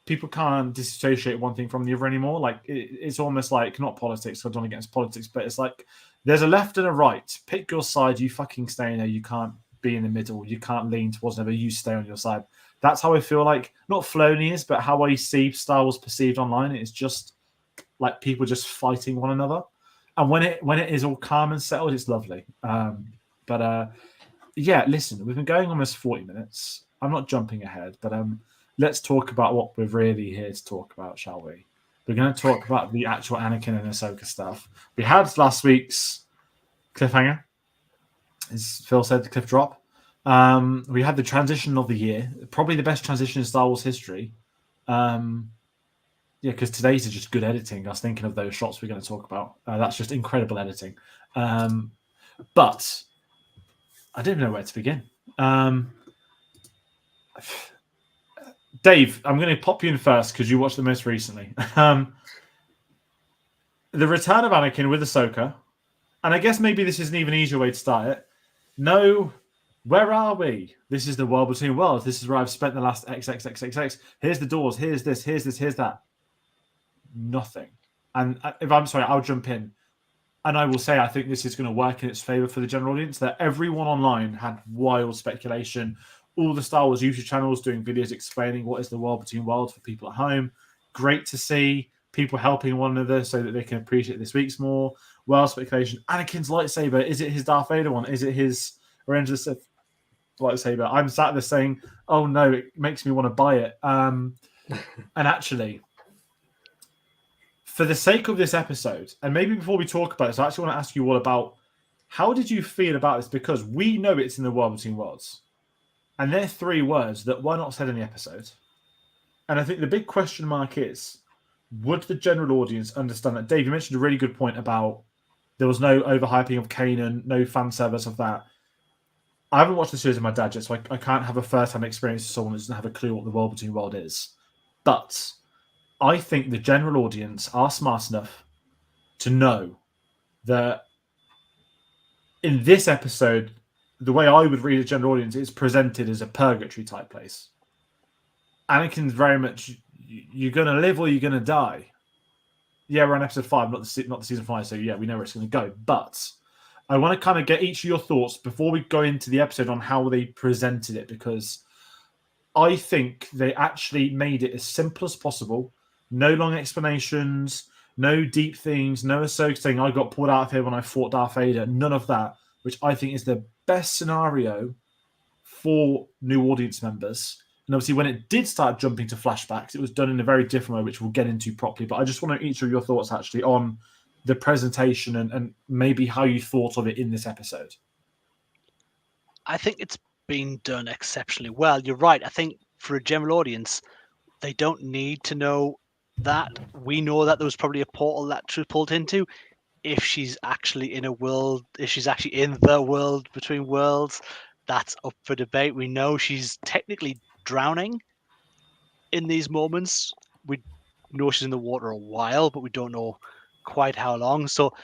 people can't disassociate one thing from the other anymore. Like it's almost like, not politics, I don't want to get into politics, but it's like there's a left and a right. Pick your side, you fucking stay in there. You can't be in the middle. You can't lean towards another. You stay on your side. That's how I feel like, not Filoni is, but how I see Star Wars perceived online. It's just like people just fighting one another. And when it is all calm and settled, it's lovely. Yeah, listen, we've been going almost 40 minutes. I'm not jumping ahead, but let's talk about what we're really here to talk about, shall we? We're going to talk about the actual Anakin and Ahsoka stuff. We had last week's cliffhanger, as Phil said, the cliff drop. We had the transition of the year, probably the best transition in Star Wars history. Because today's is just good editing. I was thinking of those shots we're going to talk about. That's just incredible editing. But I don't know where to begin. Dave, I'm going to pop you in first because you watched the most recently. The return of Anakin with Ahsoka, and I guess maybe this is an even easier way to start it. No, where are we? This is the world between worlds. This is where I've spent the last XXXXX. Here's the doors. Here's this. Here's this. Here's that. Nothing. And if I'm sorry, I'll jump in. And I will say I think this is going to work in its favor for the general audience, that everyone online had wild speculation. All the Star Wars YouTube channels doing videos explaining what is the world between worlds for people at home. Great to see people helping one another so that they can appreciate this week's more. Wild speculation. Anakin's lightsaber, is it his Darth Vader one? Is it his Revenge of the Sith lightsaber? I'm sat there saying, oh no, it makes me want to buy it. And actually, for the sake of this episode, and maybe before we talk about this, I actually want to ask you all about how did you feel about this? Because we know it's in the world between worlds. And they're three words that were not said in the episode. And I think the big question mark is, would the general audience understand that? Dave, you mentioned a really good point about there was no overhyping of Kanan, no fan service of that. I haven't watched the series with my dad yet, so I can't have a first-hand experience of someone who doesn't have a clue what the world between world is. But I think the general audience are smart enough to know that in this episode, the way I would read a general audience is presented as a purgatory type place. Anakin's very much, you're going to live or you're going to die. Yeah, we're on episode 5, not the season 5, so yeah, we know where it's going to go. But I want to kind of get each of your thoughts before we go into the episode on how they presented it, because I think they actually made it as simple as possible No long explanations, no deep things, no Ahsoka saying, I got pulled out of here when I fought Darth Vader. None of that, which I think is the best scenario for new audience members. And obviously, when it did start jumping to flashbacks, it was done in a very different way, which we'll get into properly. But I just want to know each of your thoughts, actually, on the presentation and maybe how you thought of it in this episode. I think it's been done exceptionally well. You're right. I think for a general audience, they don't need to know that. We know that there was probably a portal that she was pulled into. If she's actually in a world, if she's actually in the world between worlds, that's up for debate. We know she's technically drowning in these moments. We know she's in the water a while, but we don't know quite how long. So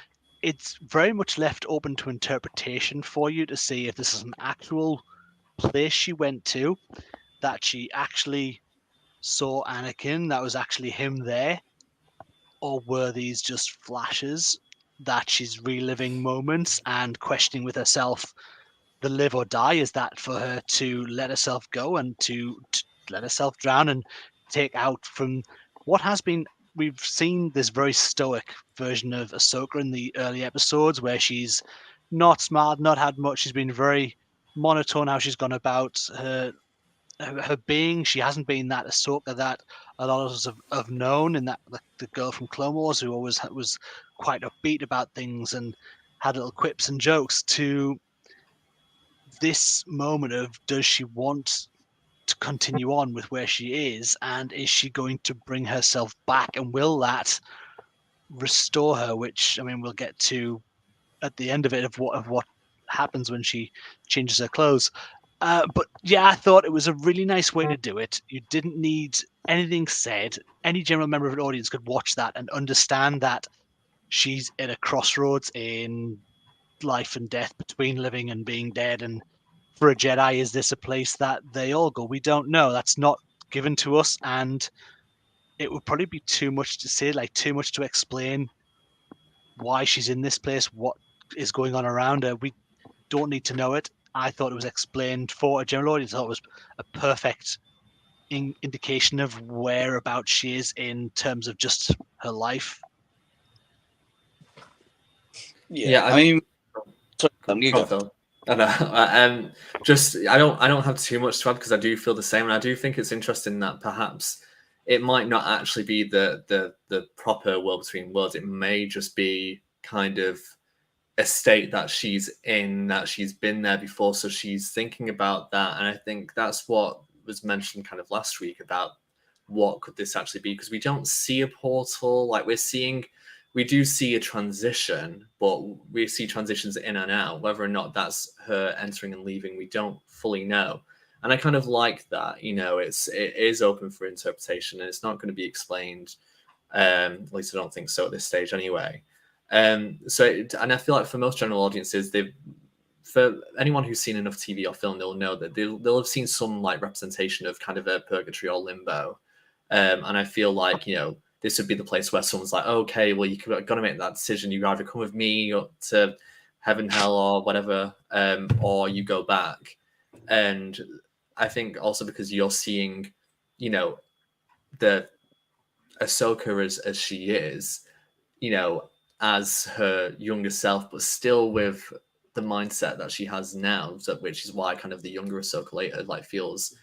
it's very much left open to interpretation for you to see if this is an actual place she went to, that she actually saw Anakin, that was actually him there, or were these just flashes that she's reliving moments and questioning with herself the live or die? Is that for her to let herself go and to let herself drown and take out from what has been? We've seen this very stoic version of Ahsoka in the early episodes where she's not smart, not had much. She's been very monotone how she's gone about her being. She hasn't been that Ahsoka that a lot of us have known, and that the girl from Clone Wars who always was quite upbeat about things and had little quips and jokes, to this moment of, does she want to continue on with where she is, and is she going to bring herself back, and will that restore her? Which, I mean, we'll get to at the end of it, of what happens when she changes her clothes. But yeah, I thought it was a really nice way to do it. You didn't need anything said. Any general member of an audience could watch that and understand that she's at a crossroads in life and death, between living and being dead. And for a Jedi, is this a place that they all go? We don't know. That's not given to us, and it would probably be too much to say, like too much to explain why she's in this place, what is going on around her. We don't need to know it. I thought it was explained for a general audience. I thought it was a perfect indication of whereabouts she is in terms of just her life. Yeah, I mean, you go. Phil. I know. Just I don't have too much to add because I do feel the same, and I do think it's interesting that perhaps it might not actually be the proper world between worlds. It may just be kind of a state that she's in, that she's been there before, so she's thinking about that. And I think that's what was mentioned kind of last week about what could this actually be, because we don't see a portal. Like we do see a transition, but we see transitions in and out. Whether or not that's her entering and leaving, we don't fully know. And I kind of like that, it is open for interpretation, and it's not going to be explained. At least I don't think so at this stage anyway. And I feel like for most general audiences, for anyone who's seen enough TV or film, they'll know that they'll have seen some like representation of kind of a purgatory or limbo. And I feel like, this would be the place where someone's like, okay, well, you're going to make that decision. You either come with me to heaven, hell, or whatever, or you go back. And I think also because you're seeing, the Ahsoka as she is, as her younger self, but still with the mindset that she has now, which is why kind of the younger Ahsoka later feels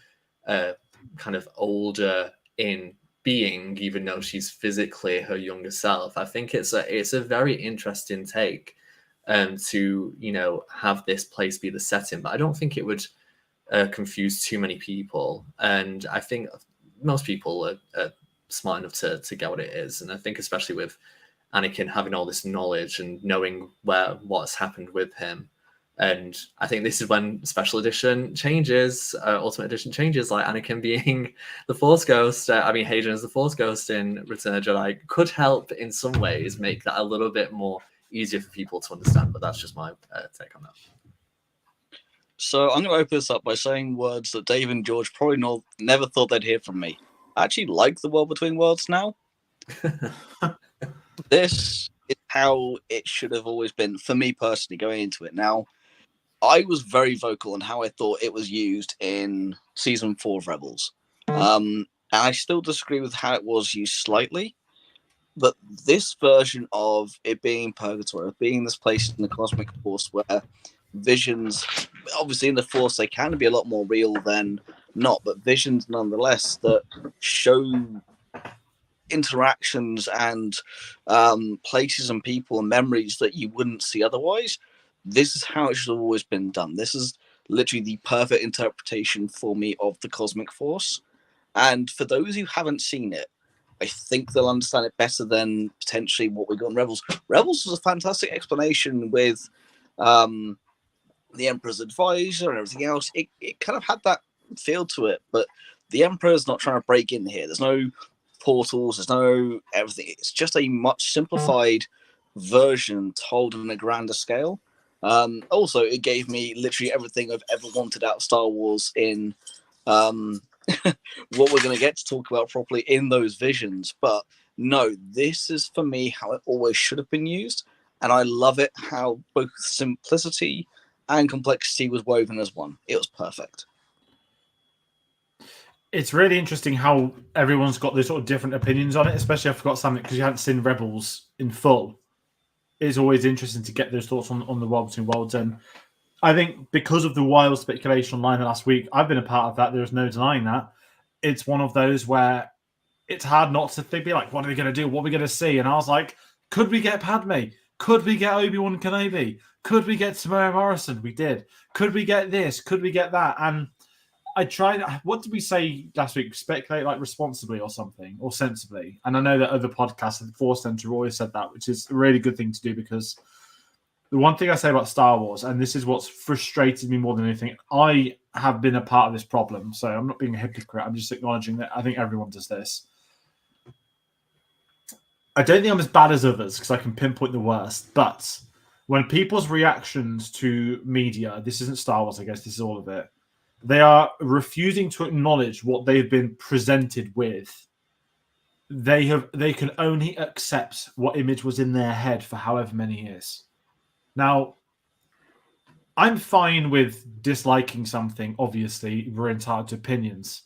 kind of older in being, even though she's physically her younger self. I think it's a very interesting take to have this place be the setting, but I don't think it would confuse too many people, and I think most people are smart enough to get what it is. And I think especially with Anakin having all this knowledge and knowing what's happened with him. And I think this is when Special Edition changes, Ultimate Edition changes, like Anakin being the Force Ghost. Hayden as the Force Ghost in Return of the Jedi could help in some ways make that a little bit more easier for people to understand. But that's just my take on that. So I'm going to open this up by saying words that Dave and George probably never thought they'd hear from me. I actually like the world between worlds now. This is how it should have always been for me personally going into it. Now, I was very vocal on how I thought it was used in season 4 of Rebels. And I still disagree with how it was used slightly. But this version of it being purgatory, of being this place in the cosmic force where visions, obviously in the force, they can be a lot more real than not, but visions nonetheless that show interactions and places and people and memories that you wouldn't see otherwise. This is how it should have always been done. This is literally the perfect interpretation for me of the cosmic force. And for those who haven't seen it, I think they'll understand it better than potentially what we got in Rebels. Rebels was a fantastic explanation with the Emperor's advisor and everything else. It kind of had that feel to it, but the Emperor's not trying to break in here. There's no portals, there's no everything. It's just a much simplified version told on a grander scale. Also, it gave me literally everything I've ever wanted out of Star Wars in what we're going to get to talk about properly in those visions. But no, this is for me how it always should have been used, and I love it how both simplicity and complexity was woven as one. It was perfect. It's really interesting how everyone's got these sort of different opinions on it, especially I forgot something because you hadn't seen Rebels in full. It's always interesting to get those thoughts on the World Between Worlds. And I think because of the wild speculation online last week, I've been a part of that. There's no denying that. It's one of those where it's hard not to be like, what are we going to do? What are we going to see? And I was like, could we get Padme? Could we get Obi-Wan Kenobi? Could we get Tamara Morrison? We did. Could we get this? Could we get that? And I tried. What did we say last week? Speculate like responsibly or something, or sensibly. And I know that other podcasts have forced them to always said that, which is a really good thing to do because the one thing I say about Star Wars, and this is what's frustrated me more than anything, I have been a part of this problem. So I'm not being a hypocrite. I'm just acknowledging that I think everyone does this. I don't think I'm as bad as others because I can pinpoint the worst. But when people's reactions to media, this isn't Star Wars, I guess, this is all of it. They are refusing to acknowledge what they've been presented with. They can only accept what image was in their head for however many years. Now, I'm fine with disliking something. Obviously, we're entitled to opinions.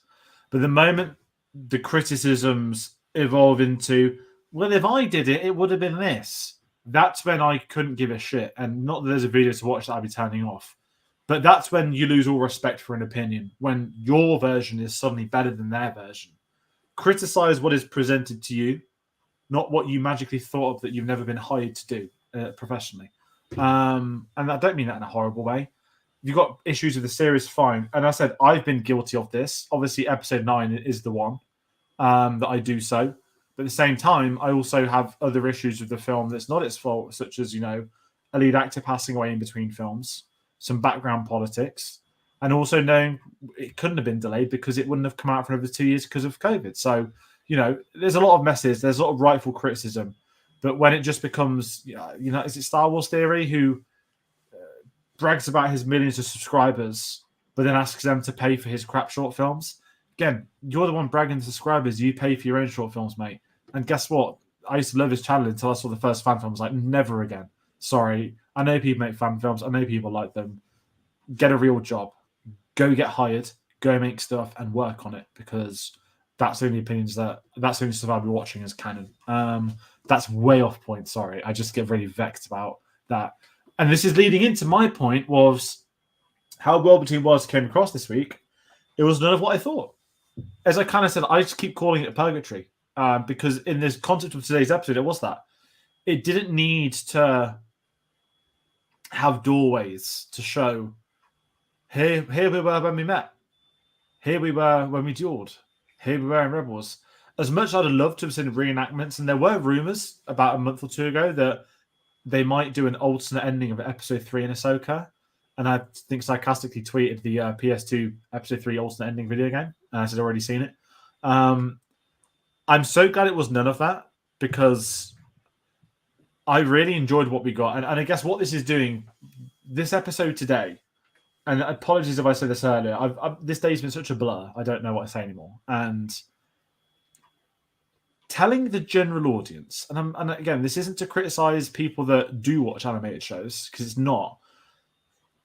But the moment the criticisms evolve into, well, if I did it, it would have been this. That's when I couldn't give a shit. And not that there's a video to watch that I'd be turning off. But that's when you lose all respect for an opinion, when your version is suddenly better than their version. Criticize what is presented to you, not what you magically thought of that you've never been hired to do professionally. And I don't mean that in a horrible way. If you've got issues with the series, fine. And I said, I've been guilty of this. Obviously, episode 9 is the one that I do so. But at the same time, I also have other issues with the film that's not its fault, such as, a lead actor passing away in between films, some background politics, and also knowing it couldn't have been delayed because it wouldn't have come out for another 2 years because of COVID. So, there's a lot of messes. There's a lot of rightful criticism. But when it just becomes, is it Star Wars Theory who brags about his millions of subscribers, but then asks them to pay for his crap short films? Again, you're the one bragging to subscribers. You pay for your own short films, mate. And guess what? I used to love his channel until I saw the first fan film. I was like, never again. Sorry. I know people make fan films. I know people like them. Get a real job. Go get hired. Go make stuff and work on it because that's the only opinions that's the only stuff I'll be watching as canon. That's way off point. Sorry. I just get really vexed about that. And this is leading into my point was how World Between Worlds came across this week. It was none of what I thought. As I kind of said, I just keep calling it purgatory because in this concept of today's episode, it was that. It didn't need to have doorways to show here we were when we met. Here we were when we dueled. Here we were in Rebels. As much as I'd have loved to have seen reenactments, and there were rumors about a month or two ago that they might do an alternate ending of episode 3 in Ahsoka. And I think sarcastically tweeted the PS2 episode 3 alternate ending video game. And I said, already seen it. I'm so glad it was none of that because I really enjoyed what we got. And I guess what this is doing, this episode today, and apologies if I said this earlier, this day's been such a blur. I don't know what I say anymore. And telling the general audience, and again, this isn't to criticize people that do watch animated shows, because it's not.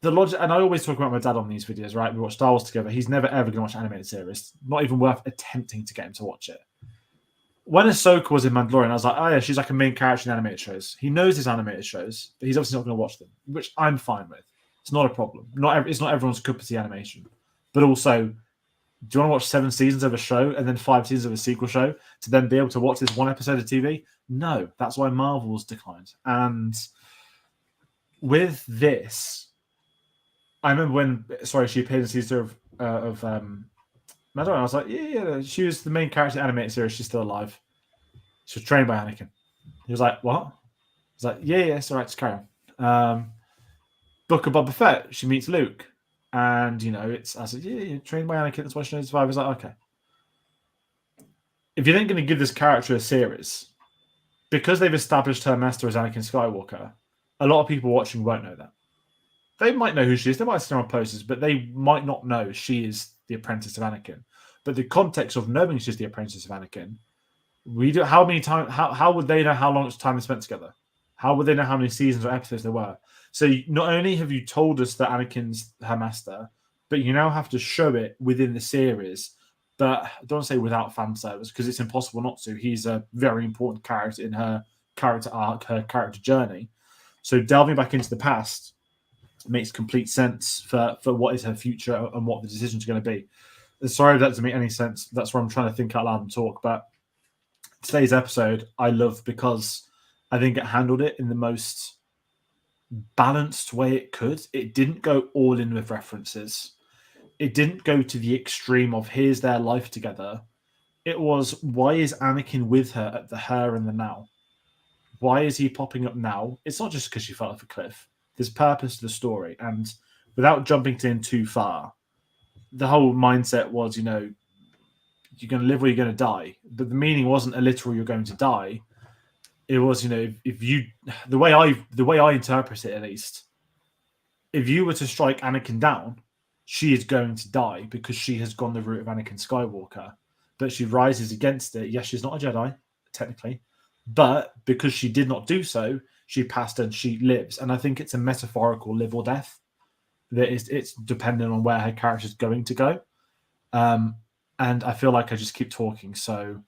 the logic, and I always talk about my dad on these videos, right? We watch Star Wars together. He's never ever going to watch an animated series. Not even worth attempting to get him to watch it. When Ahsoka was in Mandalorian, I was like, oh yeah, she's like a main character in animated shows. He knows his animated shows, but he's obviously not going to watch them, which I'm fine with. It's not a problem. It's not everyone's cup of tea animation. But also, do you want to watch 7 seasons of a show and then 5 seasons of a sequel show to then be able to watch this one episode of TV? No, that's why Marvel's declined. And with this, I remember when she appeared in season of Mandalorian. I was like, yeah, she was the main character in the animated series. She's still alive. She was trained by Anakin. He was like, what? I was like, yeah, it's all right, just carry on. Book of Boba Fett, she meets Luke. And, I said, yeah, you're trained by Anakin. That's why she knows the vibe. I was like, okay. If you're then going to give this character a series, because they've established her master as Anakin Skywalker, a lot of people watching won't know that. They might know who she is. They might see her on posters, but they might not know she is the apprentice of Anakin. But the context of knowing she's the apprentice of Anakin, how many times? How would they know how long time they spent together? How would they know how many seasons or episodes there were? So not only have you told us that Anakin's her master, but you now have to show it within the series. But I don't want to say without fan service, because it's impossible not to. He's a very important character in her character arc, her character journey. So delving back into the past makes complete sense for what is her future and what the decisions are going to be. Sorry if that doesn't make any sense. That's where I'm trying to think out loud and talk. But today's episode I love because I think it handled it in the most balanced way it could. It didn't go all in with references. It didn't go to the extreme of here's their life together. It was, why is Anakin with her at the here and the now? Why is he popping up now? It's not just because she fell off a cliff. There's purpose to the story. And without jumping in too far, the whole mindset was, you're going to live or you're going to die. But the meaning wasn't a literal you're going to die. It was, if you, the way I interpret it at least, if you were to strike Anakin down, she is going to die because she has gone the route of Anakin Skywalker. But she rises against it. Yes, she's not a Jedi, technically. But because she did not do so, she passed and she lives. And I think it's a metaphorical live or death. That it's dependent on where her character is going to go. And I feel like I just keep talking. So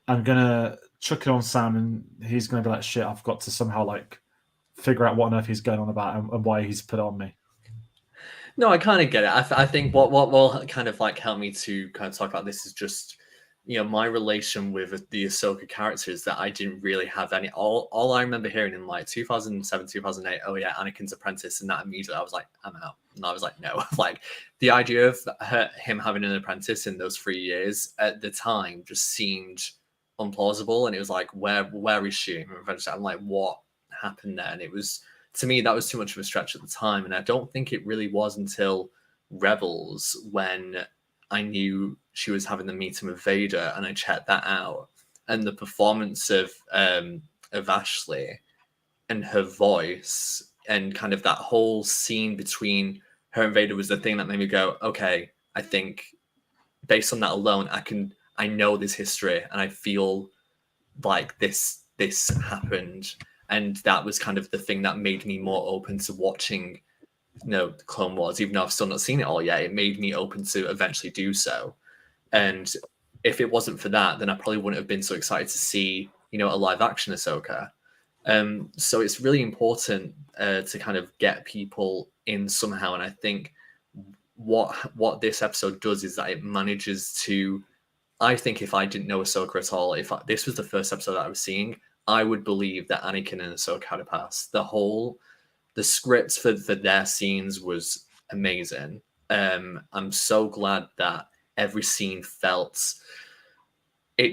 I'm going to chuck it on Sam and he's going to be like, shit, I've got to somehow figure out what on earth he's going on about and why he's put it on me. No, I kind of get it. I think what will kind of help me to kind of talk about this is just, my relation with the Ahsoka characters that I didn't really have any. All I remember hearing in 2007, 2008, oh yeah, Anakin's apprentice, and that immediately I was like, I'm out. And I was like, no. The idea of him having an apprentice in those 3 years at the time just seemed implausible, and it was like, where is she? And eventually I'm like, what happened there? And it was, to me, that was too much of a stretch at the time, and I don't think it really was until Rebels when I knew she was having the meeting with Vader, and I checked that out, and the performance of Ashley and her voice and kind of that whole scene between her and Vader was the thing that made me go, okay, I think based on that alone, I know this history, and I feel like this happened, and that was kind of the thing that made me more open to watching the Clone Wars, even though I've still not seen it all yet. It made me open to eventually do so. And if it wasn't for that, then I probably wouldn't have been so excited to see, a live action Ahsoka. So it's really important to kind of get people in somehow. And I think what this episode does is that it manages to, I think if I didn't know Ahsoka at all, this was the first episode that I was seeing, I would believe that Anakin and Ahsoka had a past. The scripts for their scenes was amazing. I'm so glad that every scene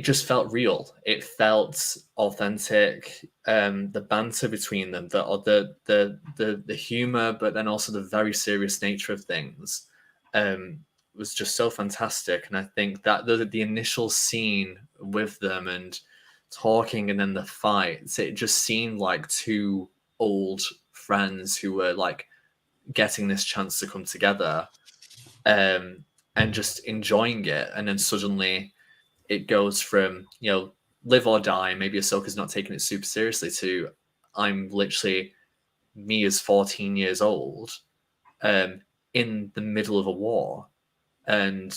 just felt real. It felt authentic. The banter between them, the humor, but then also the very serious nature of things, was just so fantastic. And I think that the initial scene with them and talking, and then the fights, it just seemed like two old friends who were getting this chance to come together, and just enjoying it. And then suddenly it goes from, live or die, maybe Ahsoka's not taking it super seriously, to I'm literally me as 14 years old, in the middle of a war. And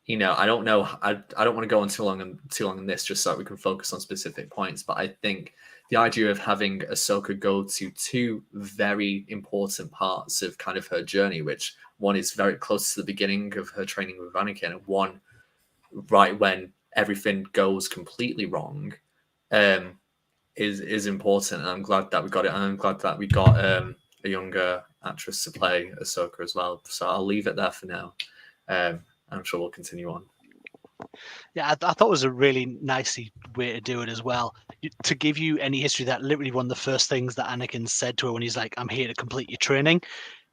I don't know. I don't want to go on too long on this, just so that we can focus on specific points. But I think the idea of having Ahsoka go to two very important parts of kind of her journey, which one is very close to the beginning of her training with Anakin, and one right when everything goes completely wrong, is important. And I'm glad that we got it. And I'm glad that we got a younger actress to play Ahsoka as well. So I'll leave it there for now. I'm sure we'll continue on. Yeah, I thought it was a really nicey way to do it as well. To give you any history, that literally one of the first things that Anakin said to her when he's like, "I'm here to complete your training,"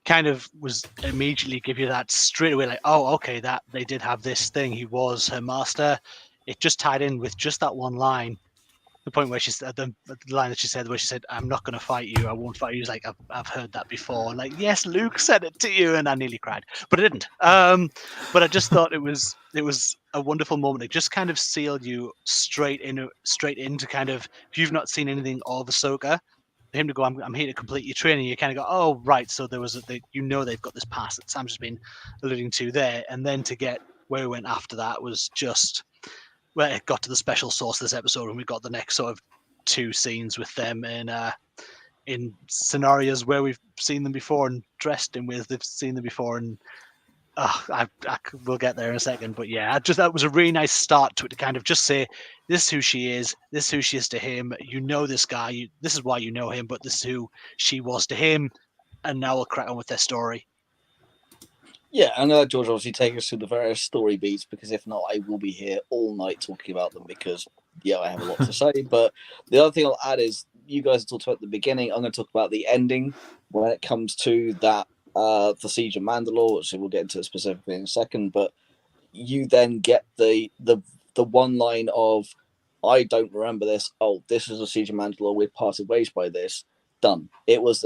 kind of was immediately give you that straight away, like, oh, okay, that they did have this thing. He was her master. It just tied in with just that one line. The point where she said the line that she said, where she said, "I'm not going to fight you. I won't fight you." He's like, I've heard that before. Like, yes, Luke said it to you, and I nearly cried, but I didn't. But I just thought it was a wonderful moment. It just kind of sealed you straight into kind of, if you've not seen anything of Ahsoka, for him to go, I'm here to complete your training. You kind of go, oh right, so there was they've got this past that Sam's just been alluding to there, and then to get where we went after that was just. Well, it got to the special sauce this episode, and we got the next sort of two scenes with them in scenarios where we've seen them before and dressed in ways they've seen them before. And we'll get there in a second. But yeah, that was a really nice start to it, to kind of just say, this is who she is, this is who she is to him. You know this guy, this is why you know him, but this is who she was to him. And now we'll crack on with their story. Yeah, and George obviously take us through the various story beats, because if not, I will be here all night talking about them, because, yeah, I have a lot to say. But the other thing I'll add is, you guys talked about the beginning. I'm going to talk about the ending when it comes to that, the Siege of Mandalore, which we'll get into specifically in a second. But you then get the one line of, I don't remember this. Oh, this is the Siege of Mandalore. We've parted ways by this. Done. It was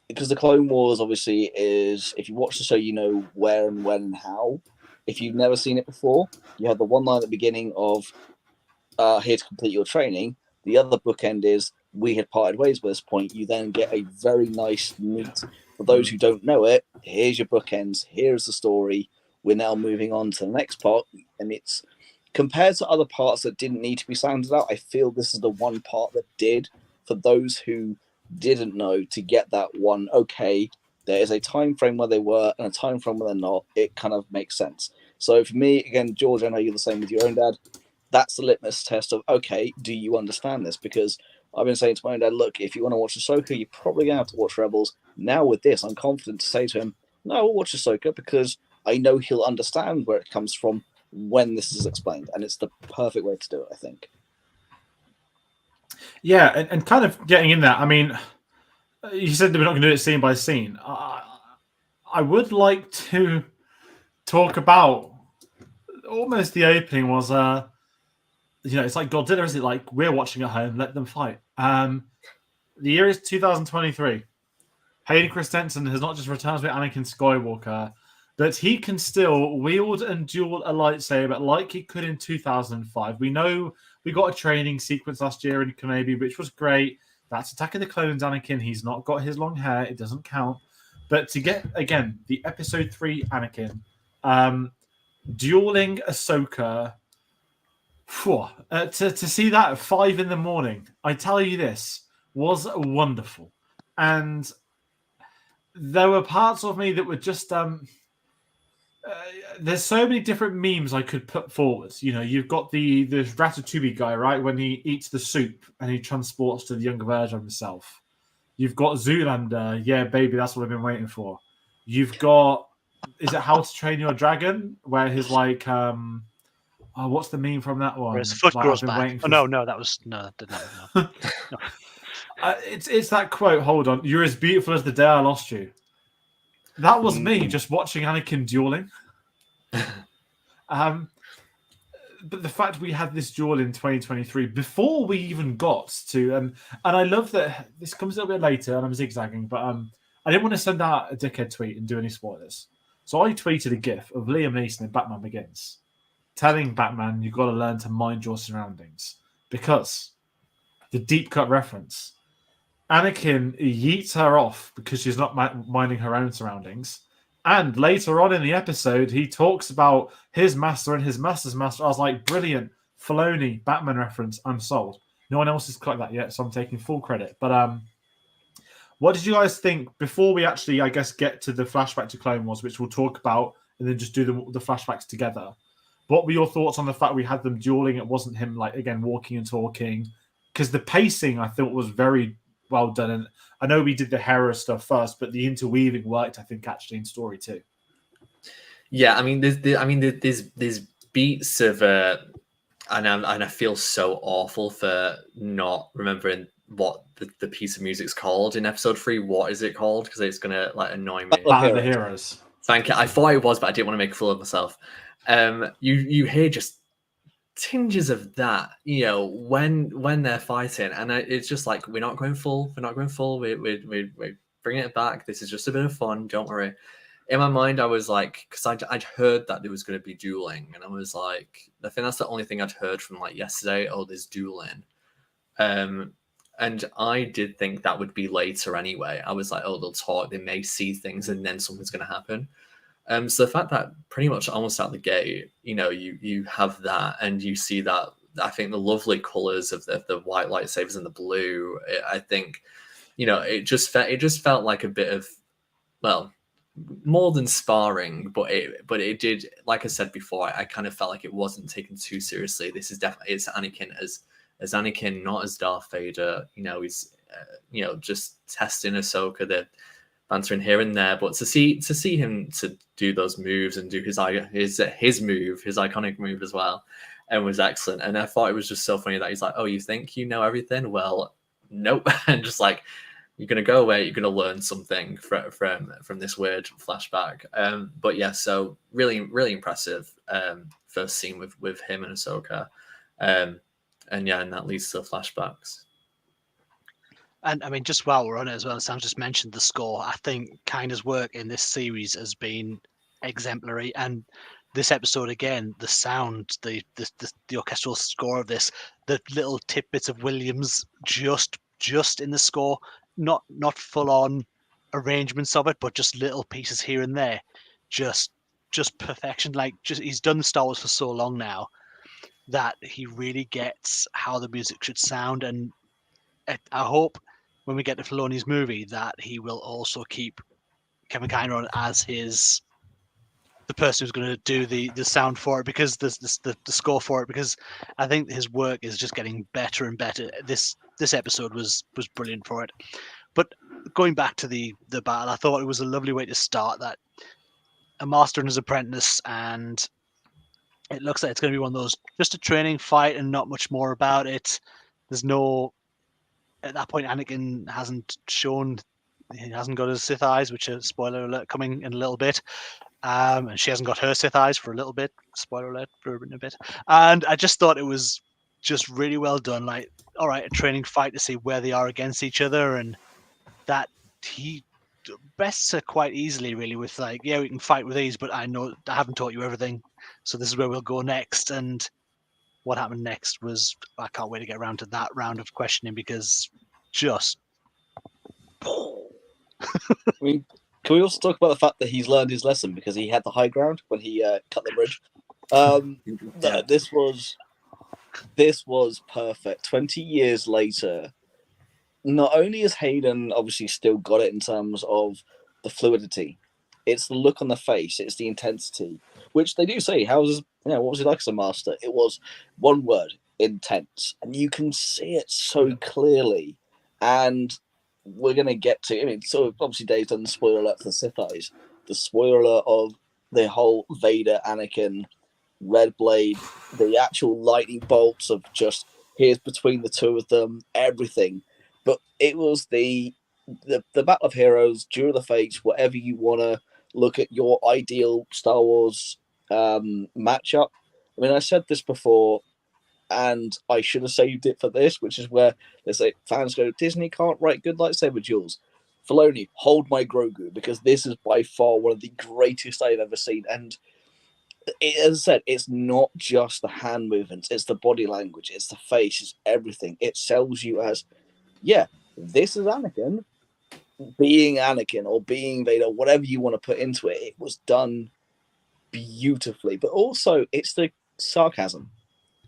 because the Clone Wars obviously is, if you watch the show, you know where and when and how. If you've never seen it before, you have the one line at the beginning of here to complete your training. The other bookend is, we had parted ways by this point. You then get a very nice, neat, for those who don't know it, here's your bookends, here's the story. We're now moving on to the next part. And it's, compared to other parts that didn't need to be sounded out, I feel this is the one part that did, for those who didn't know, to get that one, okay, there is a time frame where they were and a time frame where they're not. It kind of makes sense. So for me, again, George, I know you're the same with your own dad. That's the litmus test of, okay, do you understand this? Because I've been saying to my own dad, look, if you want to watch Ahsoka, you're probably going to have to watch Rebels. Now with this, I'm confident to say to him, no, we'll watch Ahsoka, because I know he'll understand where it comes from when this is explained. And it's the perfect way to do it, I think. Yeah, and kind of getting in there. I mean, you said that we're not going to do it scene by scene. I would like to talk about almost the opening was, it's like Godzilla, is it? Like, we're watching at home, let them fight. The year is 2023. Hayden Christensen has not just returned with Anakin Skywalker, but he can still wield and duel a lightsaber like he could in 2005. We know we got a training sequence last year in Kenobi, which was great. That's Attack of the Clones Anakin. He's not got his long hair. It doesn't count. But to get, again, the Episode 3 Anakin, dueling Ahsoka, to see that at 5 a.m, I tell you this, was wonderful. And there were parts of me that were just... there's so many different memes I could put forward. You've got the Ratatouille guy, right? When he eats the soup and he transports to the younger version of himself. You've got Zoolander. Yeah, baby, that's what I've been waiting for. You've got, is it How to Train Your Dragon? Where his what's the meme from that one? Where his foot grows back. For... No, that was no. No. It's that quote. Hold on, you're as beautiful as the day I lost you. That was me just watching Anakin dueling. But the fact we had this duel in 2023 before we even got to, and I love that this comes a little bit later, and I'm zigzagging, but I didn't want to send out a dickhead tweet and do any spoilers, so I tweeted a GIF of Liam Neeson in Batman Begins, telling Batman, "You've got to learn to mind your surroundings," because the deep cut reference. Anakin yeets her off because she's not minding her own surroundings. And later on in the episode, he talks about his master and his master's master. I was like, brilliant. Filoni, Batman reference. I'm sold. No one else has clocked that yet, so I'm taking full credit. But what did you guys think before we actually, I guess, get to the flashback to Clone Wars, which we'll talk about, and then just do the flashbacks together? What were your thoughts on the fact we had them dueling? It wasn't him, like, again, walking and talking. Because the pacing, I thought, was very well done. And I know we did the Hera stuff first, but the interweaving worked, I think, actually in story too. Yeah, I mean, there's beats of, and I feel so awful for not remembering what the piece of music's called in episode 3. What is it called? Because it's gonna like annoy me. Battle of the Heroes. Thank you. I thought it was, but I didn't want to make a fool of myself. You hear just tinges of that, when they're fighting, and it's just like we're not going full. We're bringing it back. This is just a bit of fun. Don't worry. In my mind, I was like, because I'd heard that there was going to be dueling, and I was like, I think that's the only thing I'd heard from like yesterday. Oh, there's dueling, and I did think that would be later anyway. I was like, oh, they'll talk, they may see things, and then something's going to happen. So the fact that pretty much almost out the gate, you have that, and you see that, I think the lovely colors of the white lightsabers and the blue, I think, it just felt like a bit of, well, more than sparring, but it did, like I said before, I kind of felt like it wasn't taken too seriously. This is definitely, it's Anakin as Anakin, not as Darth Vader. He's just testing Ahsoka, the bantering here and there, but to see him to do those moves and do his move, his iconic move as well, and was excellent. And I thought it was just so funny that he's like, oh, you think you know everything? Well, nope. And just like, you're gonna go away, you're gonna learn something from this weird flashback. But yeah, so really, really impressive first scene with him and Ahsoka. And that leads to the flashbacks. And I mean, just while we're on it as well, Sam just mentioned the score. I think Kinda's work in this series has been exemplary. And this episode, again, the sound, the orchestral score of this, the little tidbits of Williams just in the score, not full on arrangements of it, but just little pieces here and there, just perfection. Like, just he's done Star Wars for so long now that he really gets how the music should sound. And I hope when we get to Filoni's movie that he will also keep Kevin Kinda on as the person who's going to do the sound for it, because the score for it, because I think his work is just getting better and better. This episode was brilliant for it. But going back to the battle, I thought it was a lovely way to start that. A master and his apprentice, and it looks like it's going to be one of those, just a training fight and not much more about it. There's no, at that point, Anakin hasn't shown, he hasn't got his Sith eyes, which is, spoiler alert, coming in a little bit. And she hasn't got her Sith eyes for a little bit. Spoiler alert, for a bit. And I just thought it was just really well done. Like, all right, a training fight to see where they are against each other, and that he bests her quite easily, really, with like, yeah, we can fight with these, but I know I haven't taught you everything, so this is where we'll go next. And what happened next was, I can't wait to get around to that round of questioning, because just I mean, can we also talk about the fact that he's learned his lesson because he had the high ground when he cut the bridge? No, this was perfect. 20 years later, not only has Hayden obviously still got it in terms of the fluidity, it's the look on the face, it's the intensity, which they do say, what was he like as a master? It was one word, intense. And you can see it so clearly. And we're going to get to, so obviously Dave's done the spoiler alert for the Sith Eyes, the spoiler alert of the whole Vader, Anakin, Red Blade, the actual lightning bolts of just, here's between the two of them, everything. But it was the Battle of Heroes, Duel of the Fates, whatever you want to look at your ideal Star Wars matchup. I mean, I said this before, and I should have saved it for this, which is where they say fans go, Disney can't write good lightsaber duels. Filoni, hold my Grogu, because this is by far one of the greatest I've ever seen. And as I said, it's not just the hand movements, it's the body language, it's the face, it's everything. It sells you as, yeah, This is Anakin being Anakin or being Vader, whatever you want to put into it. It was done beautifully, but also it's the sarcasm.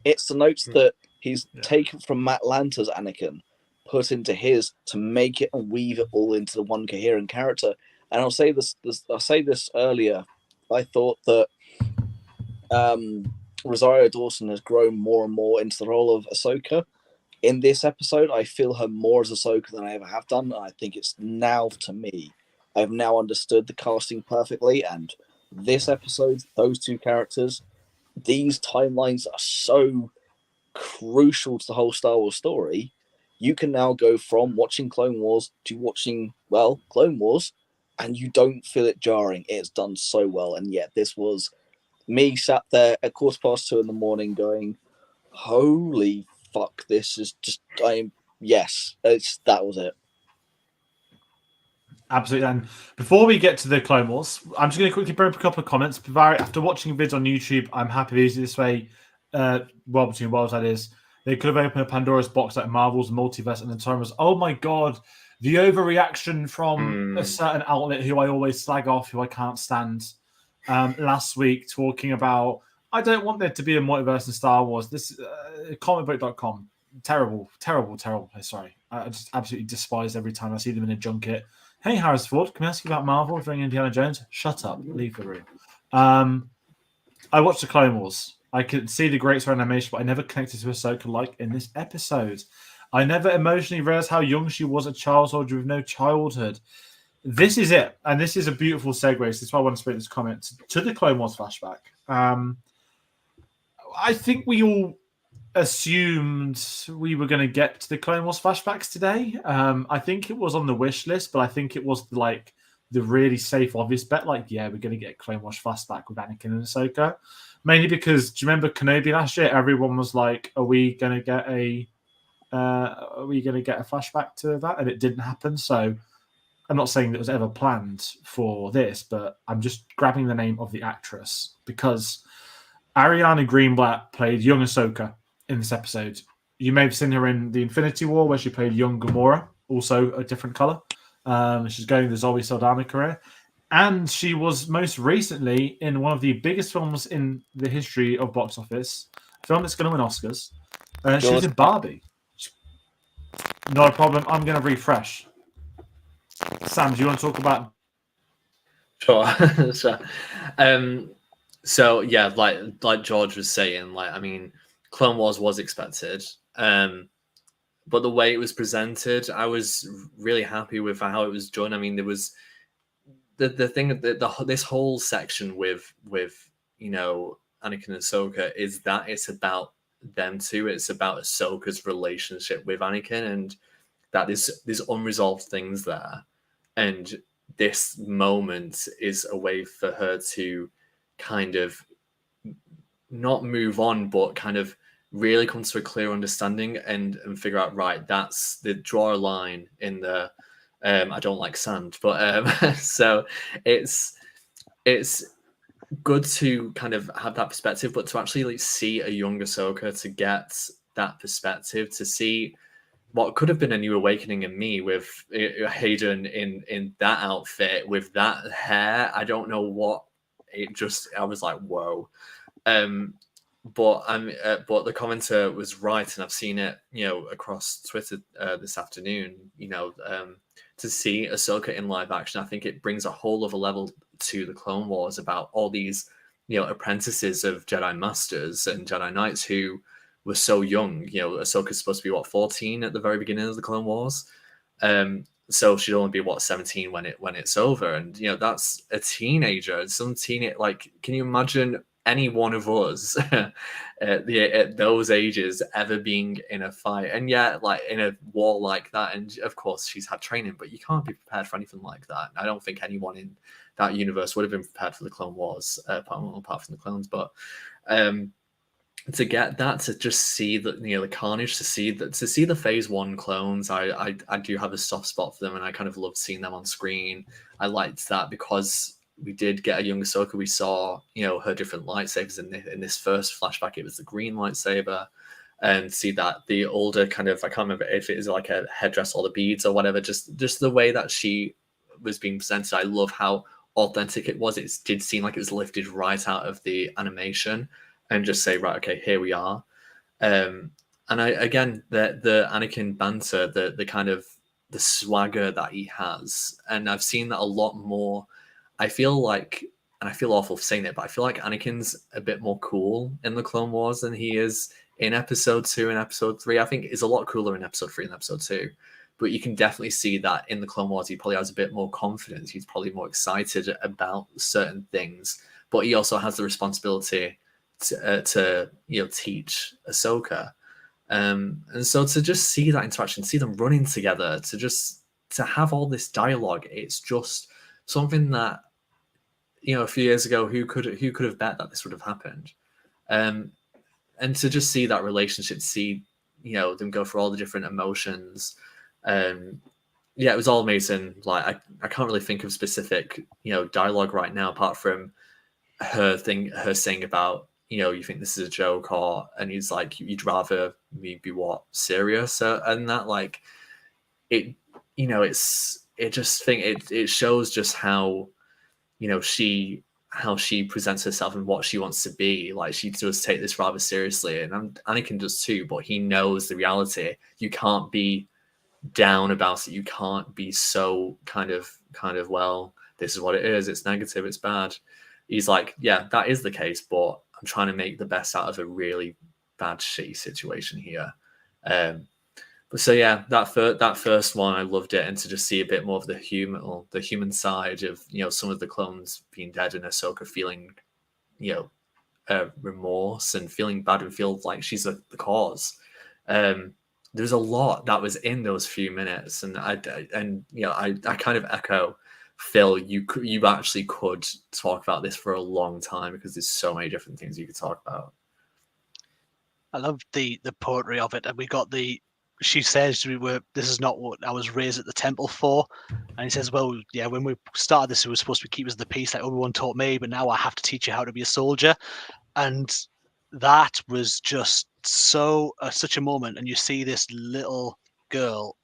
It's the notes that he's taken from Matt Lanter's Anakin, put into his to make it and weave it all into the one coherent character. And I'll say this earlier. I thought that Rosario Dawson has grown more and more into the role of Ahsoka. In this episode, I feel her more as Ahsoka than I ever have done. And I think it's now, to me, I've now understood the casting perfectly. And this episode, those two characters, these timelines are so crucial to the whole Star Wars story. You can now go from watching Clone Wars to watching, well, Clone Wars, and you don't feel it jarring. It's done so well. And yet this was me sat there at 2:15 in the morning going, holy fuck, this is just, that was it. Absolutely. And before we get to the Clone Wars, I'm just going to quickly bring up a couple of comments. After watching vids on YouTube, I'm happy to use it this way. World Between Worlds, that is. They could have opened a Pandora's box like Marvel's multiverse, and then time was, oh my god, the overreaction from a certain outlet who I always slag off, who I can't stand. Last week, talking about, I don't want there to be a multiverse in Star Wars. This comicbook.com, terrible place. Sorry, I just absolutely despise every time I see them in a junket. Hey, Harris Ford, can I ask you about Marvel during Indiana Jones? Shut up, leave the room. I watched the Clone Wars. I could see the great story animation, but I never connected to Ahsoka like in this episode. I never emotionally realized how young she was, a child soldier with no childhood. This is it, and this is a beautiful segue. So this is why I want to speak this comment to the Clone Wars flashback. I think we all assumed we were going to get to the Clone Wars flashbacks today. I think it was on the wish list, but I think it was like the really safe, obvious bet. Like, yeah, we're going to get Clone Wars flashback with Anakin and Ahsoka. Mainly because, do you remember Kenobi last year? Everyone was like, "Are we going to get a flashback to that?" And it didn't happen. So I'm not saying that it was ever planned for this, but I'm just grabbing the name of the actress because Ariana Greenblatt played young Ahsoka in this episode. You may have seen her in the Infinity War where she played young Gamora, also a different color. She's going the Zoe Saldana career. And she was most recently in one of the biggest films in the history of box office, a film that's going to win Oscars. She was in Barbie. Not a problem. I'm going to refresh. Sam, do you want to talk about? Sure. Sure. So yeah, like George was saying, I mean, Clone Wars was expected, but the way it was presented, I was really happy with how it was done. I mean, there was the thing that this whole section with Anakin and Ahsoka is that it's about them two. It's about Ahsoka's relationship with Anakin, and that there's unresolved things there, and this moment is a way for her to kind of not move on, but kind of really come to a clear understanding and figure out, right, that's the draw a line in the I don't like sand, but so it's good to kind of have that perspective, but to actually see a young Ahsoka, to get that perspective, to see what could have been a new awakening in me with Hayden in that outfit with that hair. I don't know what I was like, whoa. But the commenter was right, and I've seen it, across Twitter this afternoon. To see Ahsoka in live action, I think it brings a whole other level to the Clone Wars about all these, apprentices of Jedi Masters and Jedi Knights who were so young. Ahsoka's supposed to be 14 at the very beginning of the Clone Wars, so she'd only be 17 when it's over, and that's a teenager, and some teenage, can you imagine any one of us at those ages ever being in a fight, and yet in a war like that? And of course she's had training, but you can't be prepared for anything like that. I don't think anyone in that universe would have been prepared for the Clone Wars, apart from the clones. But to get that, to just see the carnage, to see the Phase 1 clones, I do have a soft spot for them, and I kind of loved seeing them on screen. I liked that because we did get a young Ahsoka. We saw, her different lightsabers in this first flashback. It was the green lightsaber. and see that the older kind of, I can't remember if it is like a headdress or the beads or whatever, just the way that she was being presented. I love how authentic it was. It did seem like it was lifted right out of the animation and just say, right, okay, here we are. And again, the Anakin banter, the kind of the swagger that he has, and I've seen that a lot more. I feel like, and I feel awful for saying it, but I feel like Anakin's a bit more cool in the Clone Wars than he is in Episode 2 and Episode 3. I think is a lot cooler in Episode 3 and Episode 2. But you can definitely see that in the Clone Wars, he probably has a bit more confidence. He's probably more excited about certain things, but he also has the responsibility to teach Ahsoka. And so to just see that interaction, see them running together, to have all this dialogue, it's just something that, a few years ago, who could have bet that this would have happened? And to just see that relationship, see them go through all the different emotions. It was all amazing. Like I can't really think of specific dialogue right now, apart from her saying about you think this is a joke, and he's like, you'd rather me be what, serious, and that, like, it it shows just how she presents herself and what she wants to be. Like, she does take this rather seriously, and Anakin does too, but he knows the reality. You can't be down about it. You can't be so kind of well, this is what it is, it's negative, it's bad. He's like, yeah, that is the case, but I'm trying to make the best out of a really bad, shitty situation here. But so yeah, that first one, I loved it, and to just see a bit more of the human side of some of the clones being dead, and Ahsoka feeling remorse and feeling bad and feel like she's the cause. There's a lot that was in those few minutes, and I kind of echo Phill. You actually could talk about this for a long time, because there's so many different things you could talk about. I love the poetry of it, and we got she says this is not what I was raised at the temple for, and he says, well, yeah, when we started this, it was supposed to be keepers of the peace, like Obi-Wan taught me, but now I have to teach you how to be a soldier. And that was just such a moment. And you see this little girl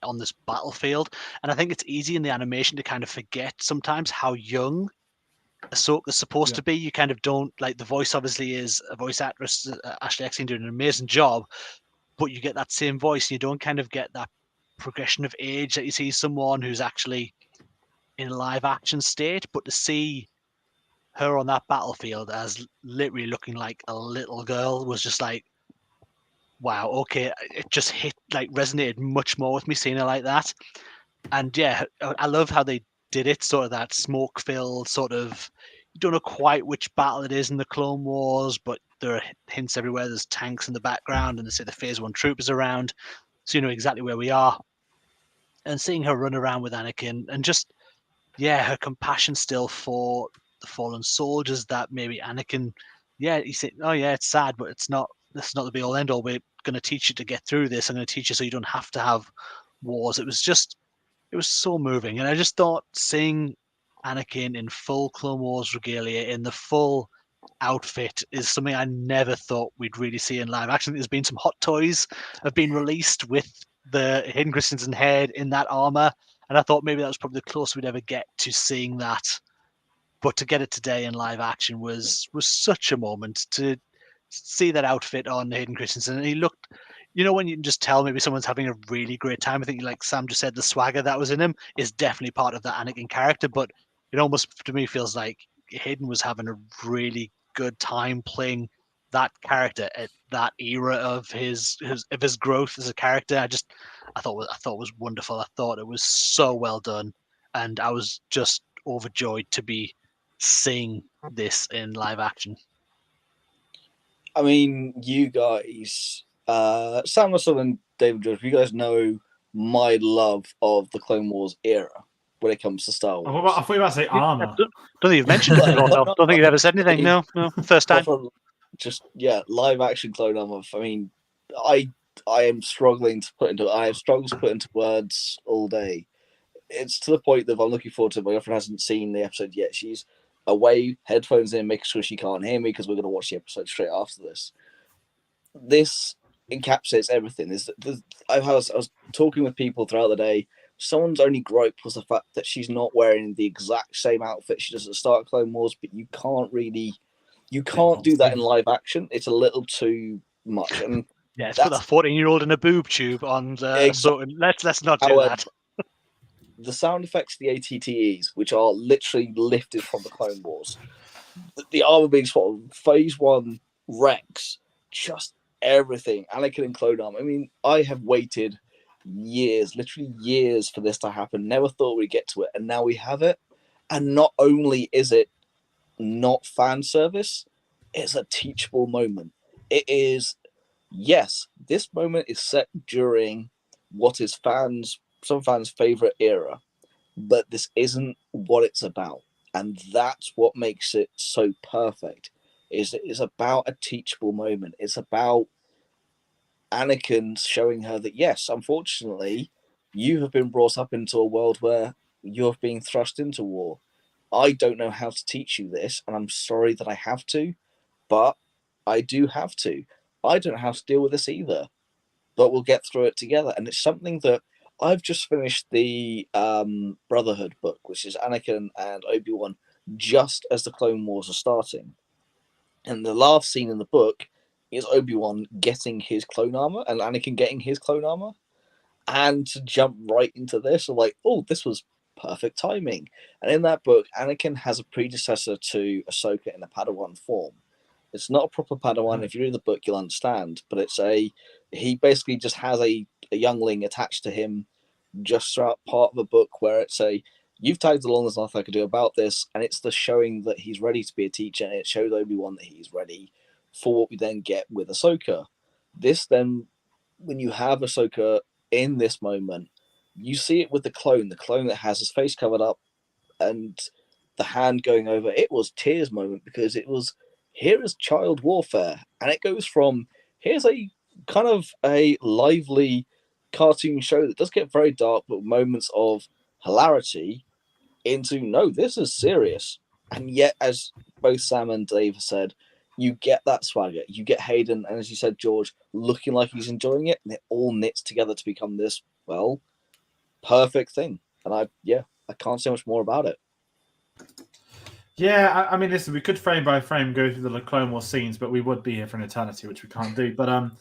on this battlefield, and I think it's easy in the animation to kind of forget sometimes how young Ahsoka's supposed to be. You kind of don't, like, the voice obviously is a voice actress, Ashley Eckstein, doing an amazing job, but you get that same voice, and you don't kind of get that progression of age that you see someone who's actually in a live action state. But to see her on that battlefield as literally looking like a little girl was just like, wow, okay, it just resonated much more with me seeing her like that. And yeah, I love how they did it, sort of that smoke-filled sort of, you don't know quite which battle it is in the Clone Wars, but there are hints everywhere. There's tanks in the background, and they say the Phase 1 troopers around, so you know exactly where we are. And seeing her run around with Anakin, and just, yeah, her compassion still for the fallen soldiers, that maybe Anakin, yeah, he said, oh yeah, it's sad, but this is not the be all end all. We're going to teach you to get through this. I'm going to teach you so you don't have to have wars. It was so moving. And I just thought seeing Anakin in full Clone Wars regalia, in the full outfit, is something I never thought we'd really see in live action. There's been some hot toys have been released with the Hayden Christensen head in that armor, and I thought maybe that was probably the closest we'd ever get to seeing that. But to get it today in live action was such a moment. To see that outfit on Hayden Christensen, and he looked, when you can just tell maybe someone's having a really great time. I think, like Sam just said, the swagger that was in him is definitely part of that Anakin character, but it almost, to me, feels like Hayden was having a really good time playing that character at that era of his growth as a character. I thought it was wonderful. I thought it was so well done, and I was just overjoyed to be seeing this in live action. I mean, you guys, Sam Russell and David George, you guys know my love of the Clone Wars era when it comes to Star Wars. I thought you were about to say armor. I don't think you've mentioned it. Don't think you've ever said anything. No, first time. Just, yeah, live action Clone Wars. I mean, I am struggling to put into. I have struggled to put into words all day. It's to the point that I'm looking forward to. My girlfriend hasn't seen the episode yet. She's away, headphones in, making sure she can't hear me, because we're going to watch the episode straight after this. This encapsulates everything. I was talking with people throughout the day. Someone's only gripe was the fact that she's not wearing the exact same outfit she does at the start of Clone Wars, but you can't do that in live action. It's a little too much. And yeah, it's put a 14-year-old in a boob tube on so let's not do that. The sound effects, the ATTEs, which are literally lifted from the Clone Wars, the armor being spotted, Phase 1 Rex, just everything. Anakin and clone armor. I mean, I have waited years, literally years, for this to happen. Never thought we'd get to it, and now we have it. And not only is it not fan service, it's a teachable moment. It is, yes, this moment is set during what is some fans' favorite era, but this isn't what it's about. And that's what makes it so perfect. It's about a teachable moment. It's about Anakin showing her that, yes, unfortunately, you have been brought up into a world where you're being thrust into war. I don't know how to teach you this, and I'm sorry that I have to, but I do have to. I don't know how to deal with this either, but we'll get through it together. And it's something that I've just finished the Brotherhood book, which is Anakin and Obi-Wan just as the Clone Wars are starting. And the last scene in the book is Obi-Wan getting his clone armor and Anakin getting his clone armor. And to jump right into this, I'm like, oh, this was perfect timing. And in that book, Anakin has a predecessor to Ahsoka in a Padawan form. It's not a proper Padawan. If you read the book, you'll understand. But he basically just has a youngling attached to him just throughout part of a book where it's you've tagged along, there's nothing I can do about this. And it's the showing that he's ready to be a teacher, and it shows Obi-Wan that he's ready for what we then get with Ahsoka. This then, when you have Ahsoka in this moment, you see it with the clone that has his face covered up and the hand going over. It was tears moment, because it was, here is child warfare. And it goes from, here's a kind of a lively cartoon show that does get very dark, but moments of hilarity, into, no, this is serious. And yet, as both Sam and Dave said, you get that swagger. You get Hayden, and as you said, George, looking like he's enjoying it, and it all knits together to become this, well, perfect thing. And I can't say much more about it. Yeah, I mean, listen, we could frame by frame go through the Clone Wars scenes, but we would be here for an eternity, which we can't do. But I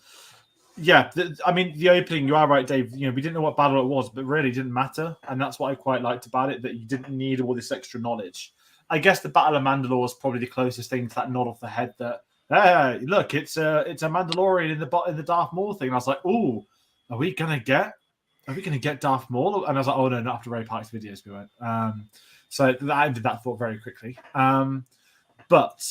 mean, the opening, you are right, Dave. You know, we didn't know what battle it was, but really didn't matter, and that's what I quite liked about it, that you didn't need all this extra knowledge. I guess the Battle of Mandalore was probably the closest thing to that nod off the head that, hey, look, it's a Mandalorian in the Darth Maul thing. And I was like, ooh, are we gonna get Darth Maul? And I was like, oh no, not after Ray Park's videos we went. So I ended that thought very quickly. But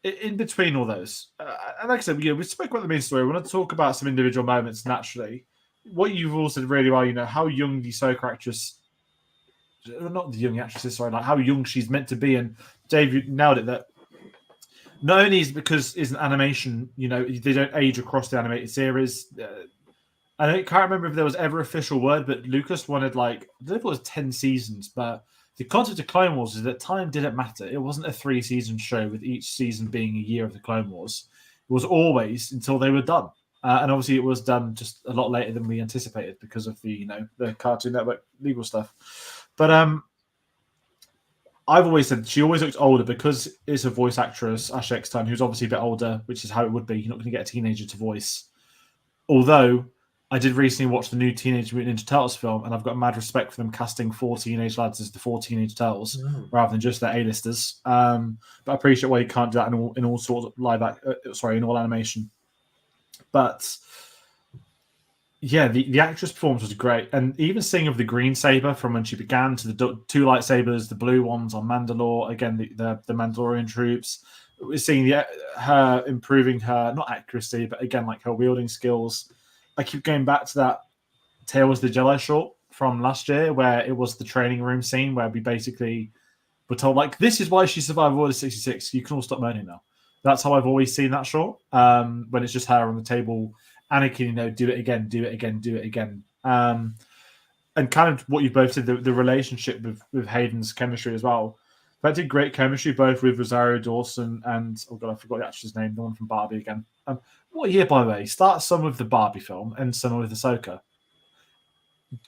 in between all those, and like I said, we spoke about the main story. We want to talk about some individual moments naturally. What you've all said really well, how young the Ahsoka actress, not the young actress, sorry, like how young she's meant to be. And Dave, you nailed it, that not only is it because it's an animation, they don't age across the animated series. I can't remember if there was ever official word, but Lucas wanted I don't know if it was 10 seasons, but the concept of Clone Wars is that time didn't matter. It wasn't a 3-season show with each season being a year of the Clone Wars. It was always until they were done. And obviously it was done just a lot later than we anticipated because of the, the Cartoon Network legal stuff. But I've always said she always looks older because it's a voice actress, Ashley Eckstein, who's obviously a bit older, which is how it would be. You're not going to get a teenager to voice. Although I did recently watch the new Teenage Mutant Ninja Turtles film, and I've got mad respect for them casting 4 teenage lads as the 4 teenage turtles rather than just their A-listers. But I appreciate why you can't do that in all sorts of in all animation. But yeah, the actress performance was great, and even seeing of the green saber from when she began to the 2 lightsabers, the blue ones on Mandalore, again the Mandalorian troops. We're seeing her improving her not accuracy, but again her wielding skills. I keep going back to that Tales of the Jedi short from last year, where it was the training room scene where we basically were told, this is why she survived Order 66. You can all stop moaning now. That's how I've always seen that short, when it's just her on the table. Anakin, do it again, do it again, do it again. And kind of what you both said, the relationship with Hayden's chemistry as well. That did great chemistry, both with Rosario Dawson and, oh God, I forgot the actress's name, the one from Barbie again. What year, by the way? Start some with the Barbie film and some with Ahsoka.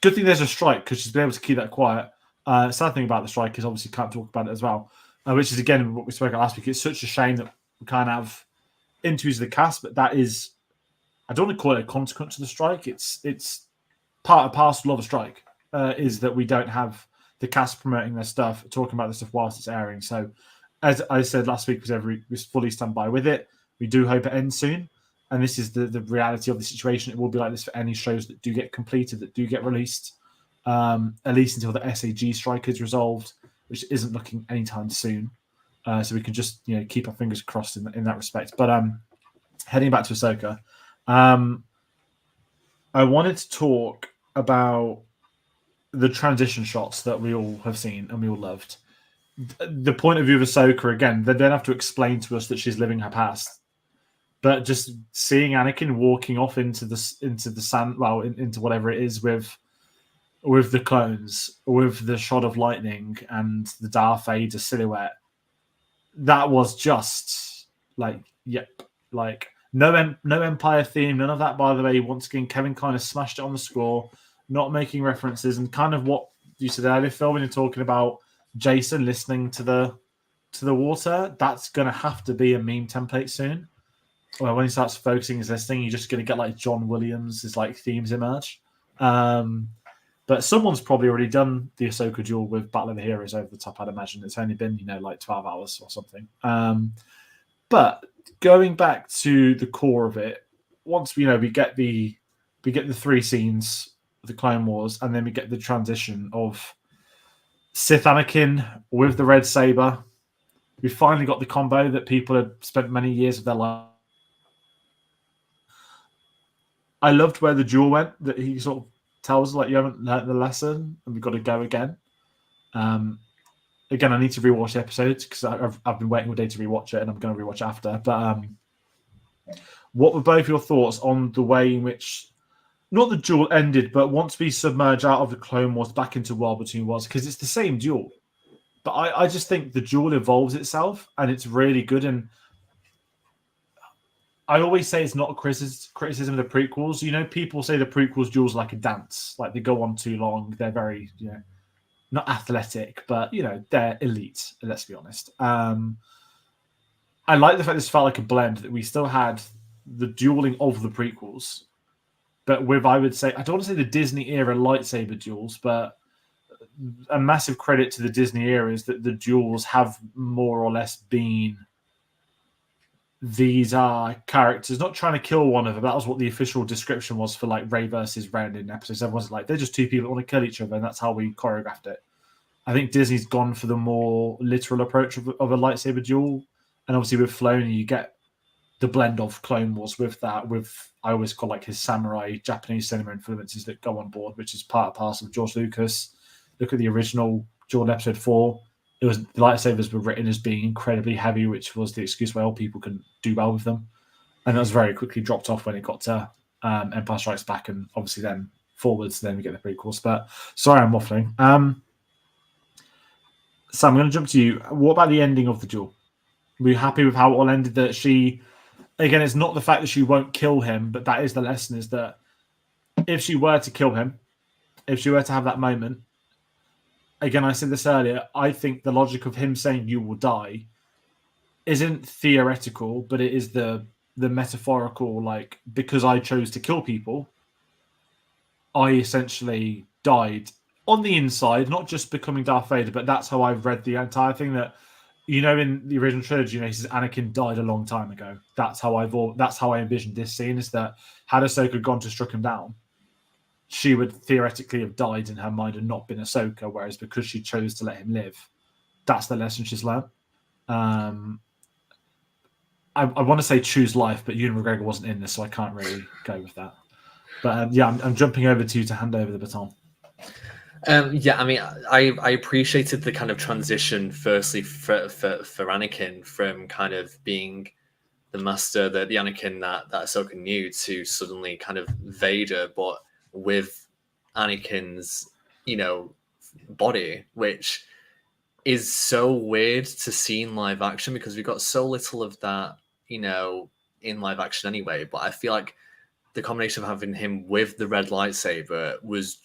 Good thing there's a strike because she's been able to keep that quiet. Sad thing about the strike is obviously can't talk about it as well, which is again what we spoke about last week. It's such a shame that we can't have interviews of the cast, but that is, I don't want to call it a consequence of the strike. It's part and parcel of a strike, is that we don't have the cast promoting their stuff, talking about the stuff whilst it's airing. So, as I said last week, we fully stand by with it. We do hope it ends soon. And this is the reality of the situation. It will be like this for any shows that do get completed, that do get released, at least until the SAG strike is resolved, which isn't looking anytime soon. So we can just keep our fingers crossed in that respect. But heading back to Ahsoka, I wanted to talk about the transition shots that we all have seen and we all loved. The point of view of Ahsoka, again, they don't have to explain to us that she's living her past. But just seeing Anakin walking off into the sand, into whatever it is with the clones, with the shot of lightning and the Darth Vader silhouette, that was just no Empire theme, none of that. By the way, once again, Kevin kind of smashed it on the score, not making references, and kind of what you said earlier, Phil, when you're talking about Jason listening to the water, that's going to have to be a meme template soon. Well, when he starts focusing his listening, you're just going to get like John Williams' themes emerge. But someone's probably already done the Ahsoka duel with Battle of the Heroes over the top, I'd imagine. It's only been, 12 hours or something. But going back to the core of it, once we get the 3 scenes of the Clone Wars, and then we get the transition of Sith Anakin with the red saber. We finally got the combo that people had spent many years of their life. I loved where the duel went, that he sort of tells us, you haven't learned the lesson and we've got to go again. Again, I need to rewatch the episodes because I've been waiting all day to rewatch it and I'm going to rewatch after. But what were both your thoughts on the way in which, not the duel ended, but once we submerge out of the Clone Wars back into World Between Worlds, because it's the same duel. But I just think the duel evolves itself and it's really good. And I always say it's not a criticism of the prequels. People say the prequels duels like a dance, like they go on too long. They're very, not athletic, but they're elite. Let's be honest. I like the fact this felt like a blend, that we still had the dueling of the prequels, but with, I would say, I don't want to say the Disney era lightsaber duels, but a massive credit to the Disney era is that the duels have more or less been, these are characters not trying to kill one of them. That was what the official description was for Rey versus Ren in episodes. Everyone's like, they're just two people that want to kill each other, and that's how we choreographed it. I think Disney's gone for the more literal approach of a lightsaber duel, and obviously with Filoni, you get the blend of Clone Wars with that. With, I always call his samurai Japanese cinema influences that go on board, which is part and parcel of George Lucas. Look at the original Jordan Episode 4. The lightsabers were written as being incredibly heavy, which was the excuse why all people couldn't do well with them. And that was very quickly dropped off when it got to Empire Strikes Back, and obviously then forwards, then we get the prequels. But sorry, I'm waffling. Sam, I'm going to jump to you. What about the ending of the duel? Were you happy with how it all ended? That she, again, it's not the fact that she won't kill him, but that is the lesson, is that if she were to kill him, if she were to have that moment, again, I said this earlier, I think the logic of him saying you will die isn't theoretical, but it is the metaphorical, because I chose to kill people, I essentially died on the inside, not just becoming Darth Vader, but that's how I've read the entire thing. That, in the original trilogy, he says Anakin died a long time ago. That's how I envisioned this scene, is that had Ahsoka gone to struck him down, she would theoretically have died in her mind and not been Ahsoka, whereas because she chose to let him live, that's the lesson she's learned. I want to say choose life, but Ewan McGregor wasn't in this, so I can't really go with that. But I'm jumping over to you to hand over the baton. I appreciated the kind of transition, firstly, for Anakin from kind of being the master, the Anakin that Ahsoka knew, to suddenly kind of Vader, but with Anakin's, body, which is so weird to see in live action because we got so little of that, in live action anyway. But I feel like the combination of having him with the red lightsaber was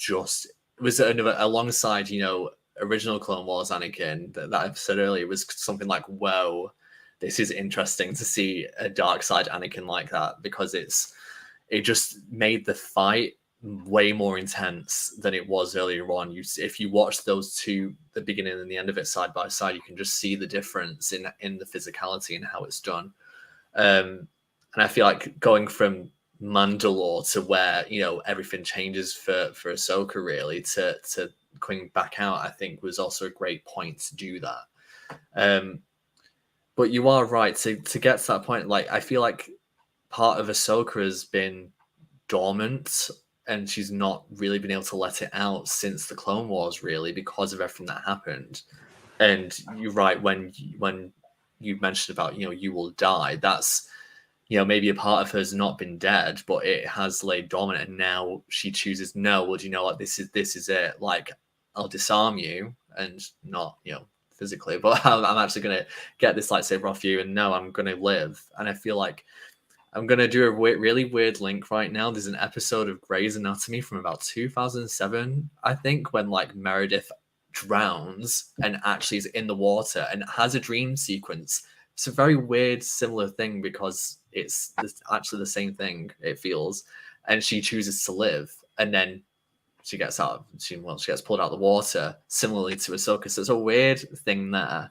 another alongside, original Clone Wars Anakin that I said earlier was something like, whoa, this is interesting to see a dark side Anakin like that, because it just made the fight way more intense than it was earlier on. If you watch those two, the beginning and the end of it side by side, you can just see the difference in the physicality and how it's done. And I feel like going from Mandalore to where everything changes for Ahsoka really to coming back out, I think was also a great point to do that. But you are right to get to that point. Like, I feel like part of Ahsoka has been dormant, and she's not really been able to let it out since the Clone Wars, really, because of everything that happened. And you're right when you mentioned about you will die. That's maybe a part of her has not been dead, but it has laid dormant, and now she chooses no. Well, do you know what? This is it. Like, I'll disarm you, and not physically, but I'm actually going to get this lightsaber off you, and no, I'm going to live. And I feel like I'm going to do a really weird link right now. There's an episode of Grey's Anatomy from about 2007, I think, when like Meredith drowns and actually is in the water and has a dream sequence. It's a very weird, similar thing, because it's actually the same thing, it feels. And she chooses to live, and then she gets she gets pulled out of the water, similarly to Ahsoka. So it's a weird thing there.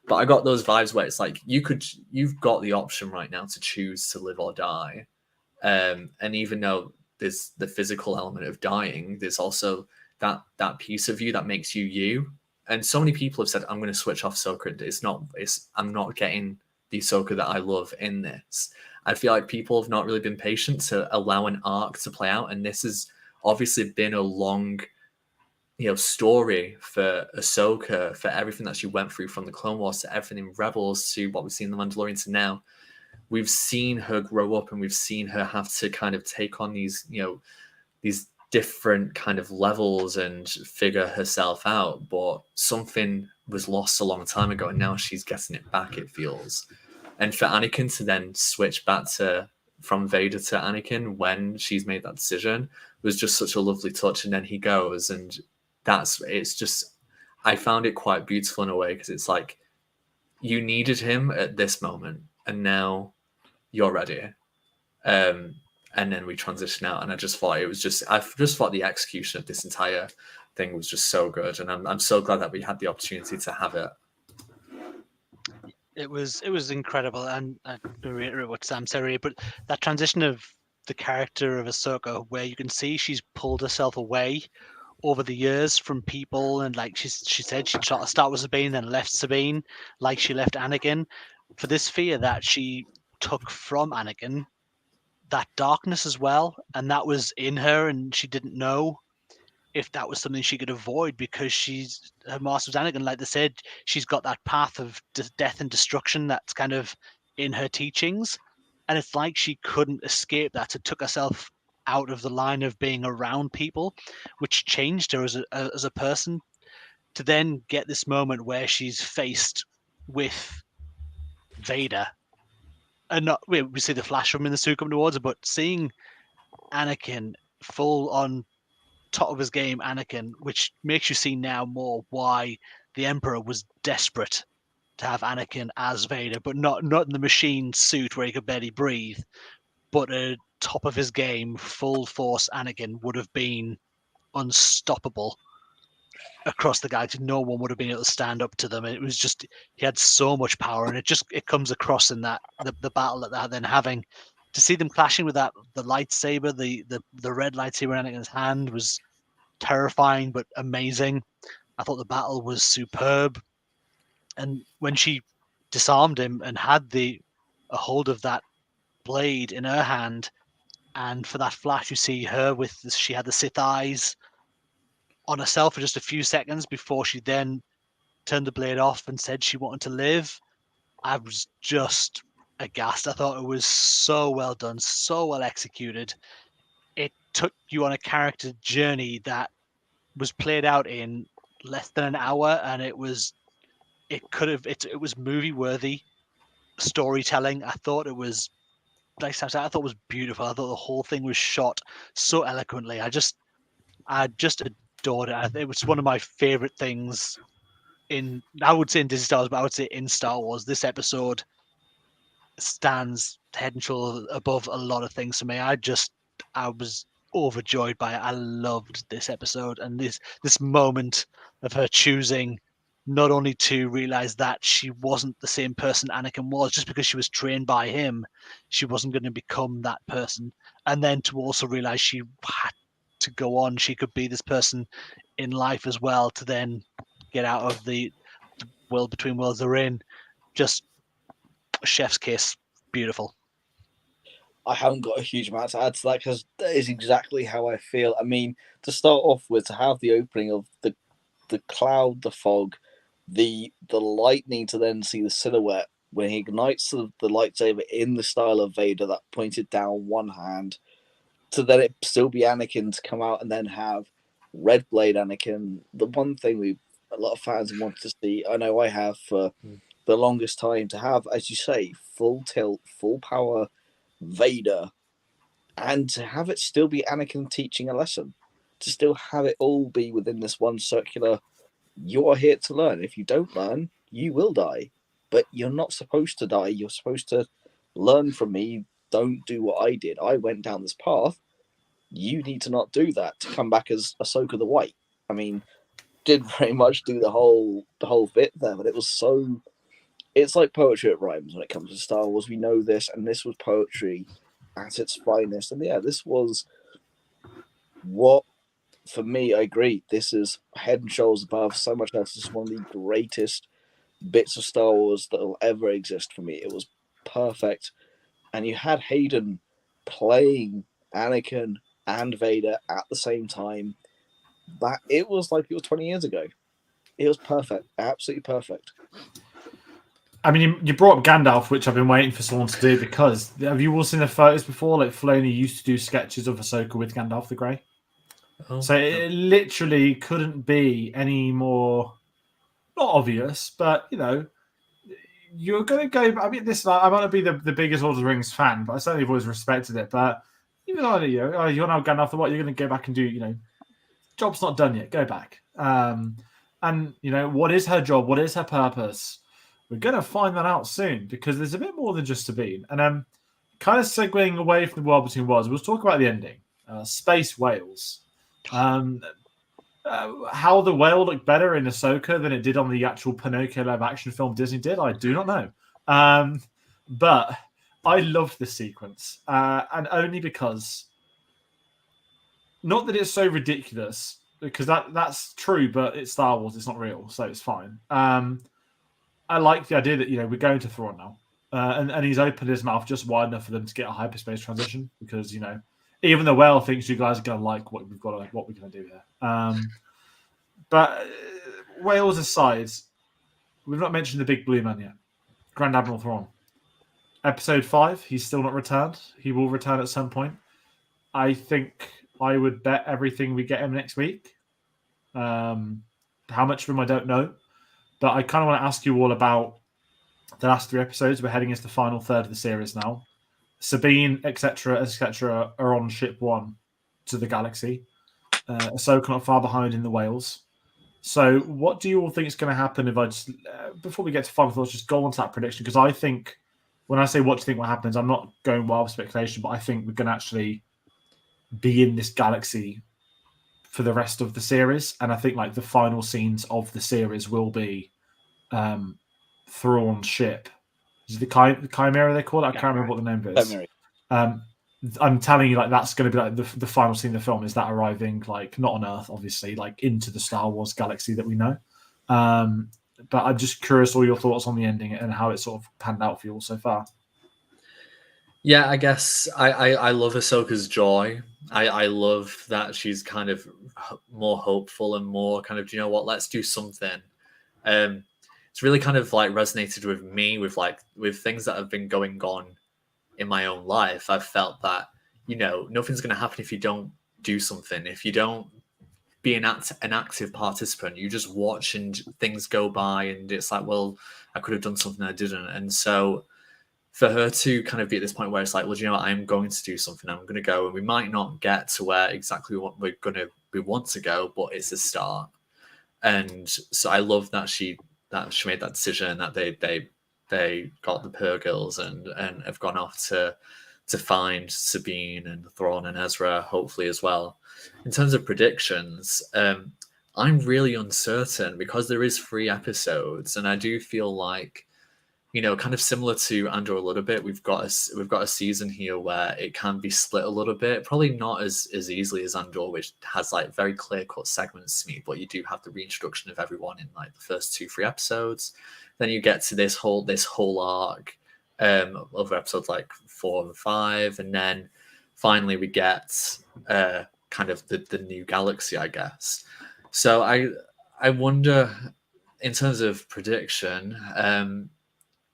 But I got those vibes where it's like you've got the option right now to choose to live or die. And even though there's the physical element of dying, there's also that piece of you that makes you you. And so many people have said, I'm going to switch off Ahsoka. I'm not getting the Ahsoka that I love in this. I feel like people have not really been patient to allow an arc to play out. And this has obviously been a long story for Ahsoka, for everything that she went through, from the Clone Wars to everything in Rebels to what we've seen in The Mandalorian to now. We've seen her grow up, and we've seen her have to kind of take on these different kind of levels and figure herself out. But something was lost a long time ago, and now she's getting it back, it feels. And for Anakin to then switch back from Vader to Anakin when she's made that decision was just such a lovely touch. And then he goes, and I found it quite beautiful in a way, because it's like you needed him at this moment, and now you're ready. And then we transition out, and I just thought the execution of this entire thing was just so good, and I'm so glad that we had the opportunity to have it. It was incredible, and I reiterate what Sam said earlier, but that transition of the character of Ahsoka, where you can see she's pulled herself away over the years from people, and like she said, she tried to start with Sabine, then left Sabine, like she left Anakin, for this fear that she took from Anakin, that darkness as well, and that was in her, and she didn't know if that was something she could avoid, because her master was Anakin. Like they said, she's got that path of death and destruction that's kind of in her teachings, and it's like she couldn't escape that. So took herself out of the line of being around people, which changed her as a person, to then get this moment where she's faced with Vader. And not we see the flash from in the suit coming towards her, but seeing Anakin full on top of his game, Anakin, which makes you see now more why the Emperor was desperate to have Anakin as Vader, but not in the machine suit where he could barely breathe, but a top of his game, full force Anakin would have been unstoppable across the galaxy. No one would have been able to stand up to them. It was just, he had so much power, and it comes across in that the battle that they're then having. To see them clashing with the lightsaber, the red lightsaber in Anakin's hand was terrifying but amazing. I thought the battle was superb, and when she disarmed him and had a hold of that blade in her hand, and for that flash you see her she had the Sith eyes on herself for just a few seconds before she then turned the blade off and said she wanted to live. I was just aghast. I thought it was so well done, so well executed. It took you on a character journey that was played out in less than an hour, and it was movie worthy storytelling. I thought it was like Sam said, I thought was beautiful. I thought the whole thing was shot so eloquently. I just adored it. It was one of my favorite things I would say in Disney Star Wars, but I would say in Star Wars. This episode stands head and shoulders above a lot of things for me. I was overjoyed by it. I loved this episode and this moment of her choosing not only to realize that she wasn't the same person Anakin was just because she was trained by him, she wasn't going to become that person, and then to also realize she had to go on. She could be this person in life as well to then get out of the world between worlds they're in. Just chef's kiss, beautiful. I haven't got a huge amount to add to that because that is exactly how I feel. I mean, to start off with, to have the opening of the cloud, the fog, the lightning, to then see the silhouette when he ignites the lightsaber in the style of Vader that pointed down one hand, to then it still be Anakin to come out and then have Red Blade Anakin. The one thing a lot of fans want to see, I know I have for the longest time, to have, as you say, full tilt, full power Vader, and to have it still be Anakin teaching a lesson, to still have it all be within this one circular, you are here to learn. If you don't learn, you will die. But you're not supposed to die. You're supposed to learn from me. Don't do what I did. I went down this path. You need to not do that to come back as Ahsoka the White. I mean, did very much do the whole bit there, but it was so... It's like poetry at rhymes when it comes to Star Wars. We know this, and this was poetry at its finest. And yeah, this was what, for me, I agree. This is head and shoulders above so much else. This is one of the greatest bits of Star Wars that will ever exist for me. It was perfect. And you had Hayden playing Anakin and Vader at the same time. That it was like it was 20 years ago. It was perfect. Absolutely perfect. I mean, you brought up Gandalf, which I've been waiting for someone to do, because have you all seen the photos before? Like, Filoni used to do sketches of Ahsoka with Gandalf the Grey. Oh, so it literally couldn't be any more, not obvious, but, you know, you're going to go... I mean, this, I might not be the biggest Lord of the Rings fan, but I certainly have always respected it. But even though, you know, you're now Gandalf the White, you're going to go back and do, you know, job's not done yet, go back. And, you know, what is her job? What is her purpose? We're going to find that out soon, because there's a bit more than just Sabine. And kind of segueing away from the World Between Worlds, we'll talk about the ending. Space whales. How the whale looked better in Ahsoka than it did on the actual Pinocchio live-action film Disney did, I do not know. But I loved this sequence. And only because... Not that it's so ridiculous, because that's true, but it's Star Wars, it's not real, so it's fine. I like the idea that, you know, we're going to Thrawn now. And he's opened his mouth just wide enough for them to get a hyperspace transition, because, you know, even the whale thinks you guys are going to like what we're going to do here. But whales aside, we've not mentioned the big blue man yet. Grand Admiral Thrawn. Episode 5, he's still not returned. He will return at some point. I think I would bet everything we get him next week. How much of him, I don't know. But I kind of want to ask you all about the last 3 episodes. We're heading into the final third of the series now. Sabine, etc., are on ship 1 to the galaxy. Ahsoka not far behind in the whales. So what do you all think is going to happen if I just... before we get to final thoughts, just go on to that prediction, because I think, when I say what do you think what happens, I'm not going wild speculation, but I think we're going to actually be in this galaxy for the rest of the series. And I think, like, the final scenes of the series will be Thrawn's ship. Is it the Chimera they call it? I can't remember what the name is. I'm telling you, like, that's going to be like the final scene of the film, is that arriving, like, not on Earth, obviously, like, into the Star Wars galaxy that we know. But I'm just curious all your thoughts on the ending and how it sort of panned out for you all so far. Yeah, I guess I love Ahsoka's joy. I love that she's kind of more hopeful and more kind of, you know what, let's do something. It's really kind of like resonated with me with things that have been going on in my own life. I've felt that, you know, nothing's going to happen if you don't do something. If you don't be an active participant, you just watch and things go by, and it's like, well, I could have done something I didn't. And so for her to kind of be at this point where it's like, well, do you know what? I'm going to do something. I'm going to go, and we might not get to where exactly what we want to go, but it's a start. And so I love that she made that decision, that they got the Purgils and have gone off to find Sabine and Thrawn and Ezra, hopefully as well. In terms of predictions, I'm really uncertain because there is 3 episodes, and I do feel like, you know, kind of similar to Andor a little bit, we've got a season here where it can be split a little bit, probably not as easily as Andor, which has like very clear cut segments to me, but you do have the reintroduction of everyone in like the first 2-3 episodes. Then you get to this whole arc of episodes like 4 and 5, and then finally we get kind of the new galaxy, I guess. So I wonder, in terms of prediction,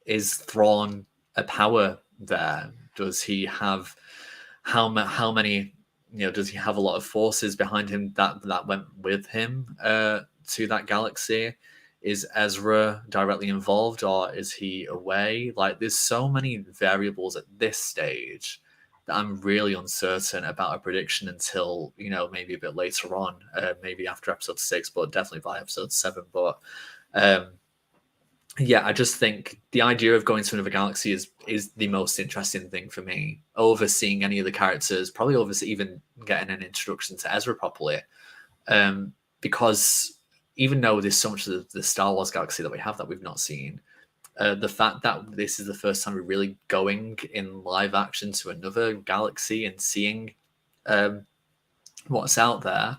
is Thrawn a power there? Does he have how many? You know, does he have a lot of forces behind him that went with him to that galaxy? Is Ezra directly involved, or is he away? Like, there's so many variables at this stage that I'm really uncertain about a prediction until, you know, maybe a bit later on, maybe after episode 6, but definitely by episode 7. But yeah, I just think the idea of going to another galaxy is the most interesting thing for me, over seeing any of the characters, probably over even getting an introduction to Ezra properly, because even though there's so much of the Star Wars galaxy that we have that we've not seen, the fact that this is the first time we're really going in live action to another galaxy and seeing what's out there.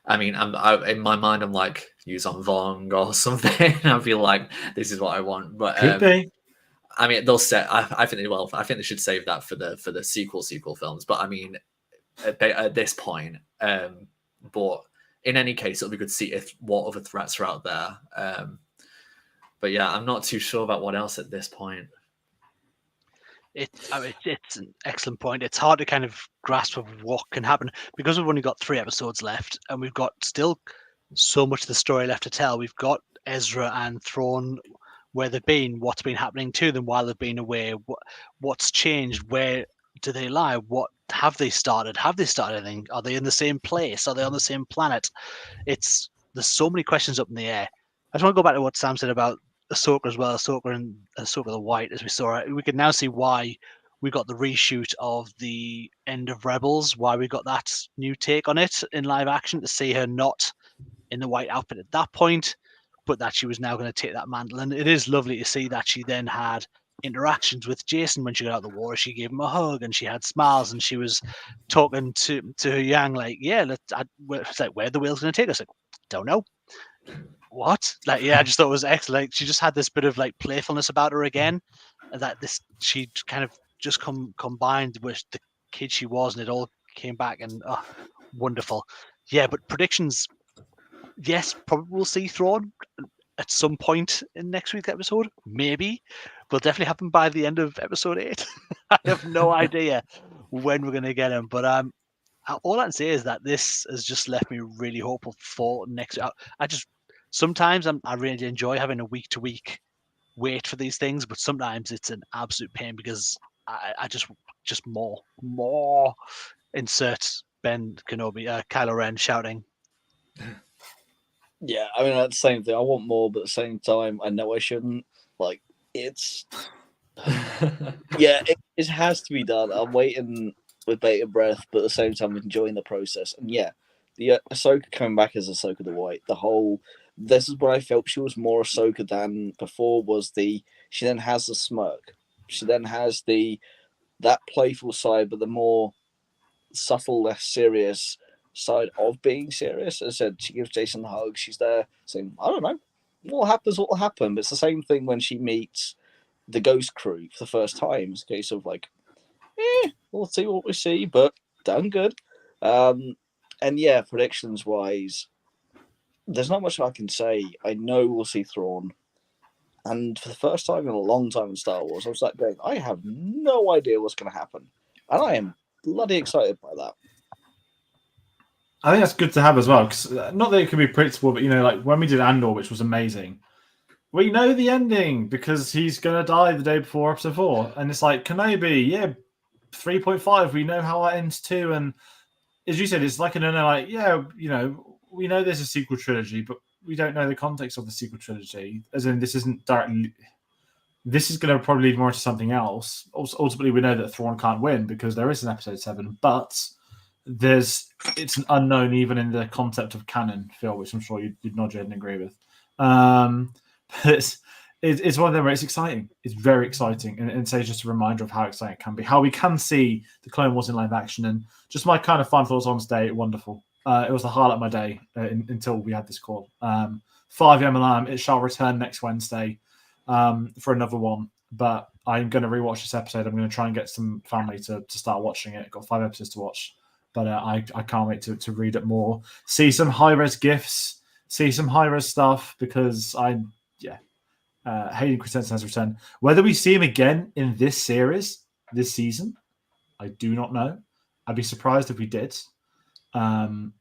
I mean, in my mind, I'm like, use on Vong or something. I feel like this is what I want. But Could be. I mean, they'll say. I think they should save that for the sequel films. But I mean, at this point, but in any case, it'll be good to see what other threats are out there. But yeah, I'm not too sure about what else at this point. It's an excellent point. It's hard to kind of grasp of what can happen because we've only got 3 episodes left, and we've got still so much of the story left to tell. We've got Ezra and Thrawn, where they've been, what's been happening to them while they've been away, what's changed, where do they lie, what have they started? Have they started anything? Are they in the same place? Are they on the same planet? There's so many questions up in the air. I just want to go back to what Sam said about Ahsoka as well. Ahsoka and Ahsoka the White, as we saw it, we can now see why we got the reshoot of the end of Rebels, why we got that new take on it in live action, to see her not in the white outfit at that point, but that she was now going to take that mantle. And it is lovely to see that she then had interactions with Jason when she got out of the war. She gave him a hug and she had smiles and she was talking to her Yang like, yeah, it's like, where the wheel's going to take us? Like, don't know. What? Like, yeah, I just thought it was excellent. Like, she just had this bit of like playfulness about her again, that she kind of just combined with the kid she was, and it all came back, and wonderful. Yeah, but predictions, yes, probably we'll see Thrawn at some point in next week's episode. Maybe will definitely happen by the end of episode 8. I have no idea when we're going to get him, but all I can say is that this has just left me really hopeful for next. Sometimes I really enjoy having a week-to-week wait for these things, but sometimes it's an absolute pain because I just more insert Ben Kenobi, Kylo Ren shouting. Yeah, I mean, that's the same thing. I want more, but at the same time, I know I shouldn't. Like, it's... yeah, it has to be done. I'm waiting with bated breath, but at the same time, enjoying the process. And yeah, the Ahsoka coming back as Ahsoka the White, this is what I felt she was more Ahsoka than before, she then has the smirk. She then has that playful side, but the more subtle, less serious side of being serious. As I said, she gives Jason a hug. She's there saying, I don't know, what will happen. But it's the same thing when she meets the Ghost Crew for the first time. It's a case of like, we'll see what we see, but done good. And yeah, predictions wise, there's not much I can say. I know we'll see Thrawn. And for the first time in a long time in Star Wars, I was like going, I have no idea what's going to happen. And I am bloody excited by that. I think that's good to have as well, because not that it can be predictable, but, you know, like when we did Andor, which was amazing, we know the ending because he's gonna die the day before episode 4, and it's like Kenobi, yeah, 3.5. We know how that ends too, and as you said, it's like like we know there's a sequel trilogy, but we don't know the context of the sequel trilogy. As in, this isn't directly. This is going to probably lead more to something else. Ultimately, we know that Thrawn can't win because there is an episode 7, but it's an unknown even in the concept of canon, Phil, which I'm sure you'd nod your head and agree with. But it's one of them where it's exciting. It's very exciting, and so it's just a reminder of how exciting it can be, how we can see the Clone Wars in live action, and just my kind of final thoughts on today. Wonderful. It was the highlight of my day until we had this call. 5 a.m. alarm. It shall return next Wednesday. For another one, but I'm going to rewatch this episode. I'm going to try and get some family to start watching it. Got 5 episodes to watch, but I can't wait to read it more, see some high-res gifs, see some high-res stuff, because Hayden Christensen has returned. Whether we see him again in this series, this season, I do not know. I'd be surprised if we did. I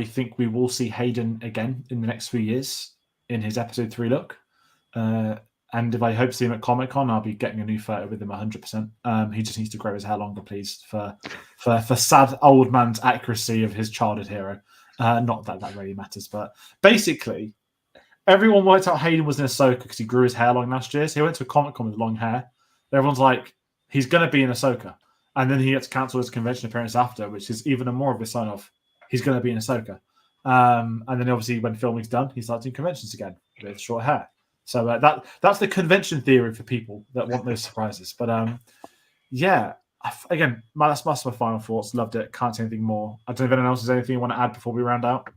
think we will see Hayden again in the next few years in his episode 3 look. And if I hope to see him at Comic-Con, I'll be getting a new photo with him 100%. He just needs to grow his hair longer, please, for sad old man's accuracy of his childhood hero. Not that really matters, but basically, everyone worked out Hayden was in Ahsoka because he grew his hair long last year. So he went to a Comic-Con with long hair. Everyone's like, he's going to be in Ahsoka. And then he gets cancelled his convention appearance after, which is even more of a sign of he's going to be in Ahsoka. And then obviously when filming's done, he starts doing conventions again with short hair. So that's the convention theory for people that want those surprises. But again, that's my final thoughts. Loved it. Can't say anything more. I don't know if anyone else has anything you want to add before we round out.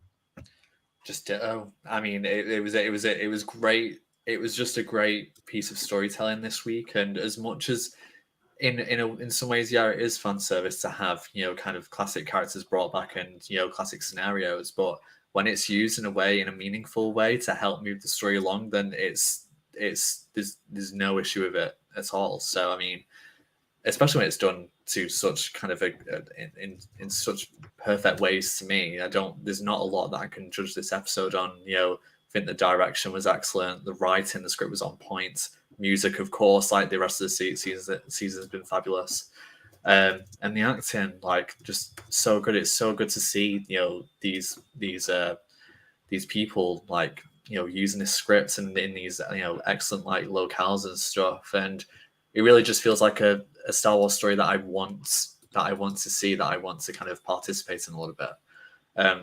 Just ditto. I mean, it was great. It was just a great piece of storytelling this week. And as much as in some ways, yeah, it is fan service to have kind of classic characters brought back and classic scenarios, but when it's used in a meaningful way to help move the story along, then there's no issue with it at all. So I mean, especially when it's done to such kind of in such perfect ways, to me, there's not a lot that I can judge this episode on. I think the direction was excellent, the writing, the script was on point, music, of course, like the rest of the season has been fabulous. And the acting, like, just so good. It's so good to see, these people, like, using this script and in these, excellent, like, locales and stuff. And it really just feels like a Star Wars story that I want to see, that I want to kind of participate in a little bit.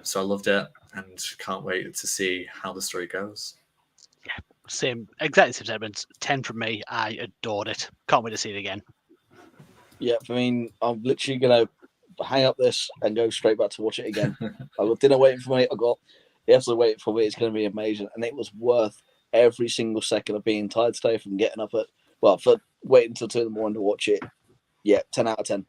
So I loved it and can't wait to see how the story goes. Yeah, same, exactly same sentiments. 10 from me. I adored it. Can't wait to see it again. Yeah, I mean, I'm literally going to hang up this and go straight back to watch it again. I got dinner waiting for me. I got the episode waiting for me. It's going to be amazing. And it was worth every single second of being tired today from getting up for waiting until 2 a.m. to watch it. Yeah, 10 out of 10.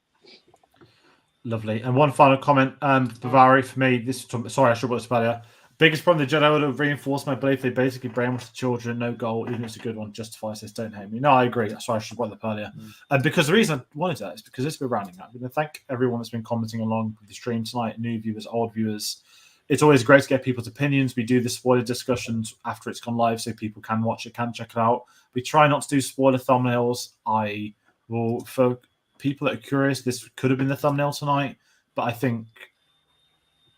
Lovely. And one final comment, Bavari, for me, sorry, I should have brought this up earlier. Biggest problem, the Jedi would have reinforced my belief they basically brainwashed the children, no goal, even if it's a good one, justifies this, don't hate me. No, I agree. Sorry, I should have brought that up earlier. And because the reason I wanted that is because this we're rounding up. I'm going to thank everyone that's been commenting along with the stream tonight, new viewers, old viewers. It's always great to get people's opinions. We do the spoiler discussions after it's gone live so people can watch it, can check it out. We try not to do spoiler thumbnails. I will, for people that are curious, this could have been the thumbnail tonight, but I think,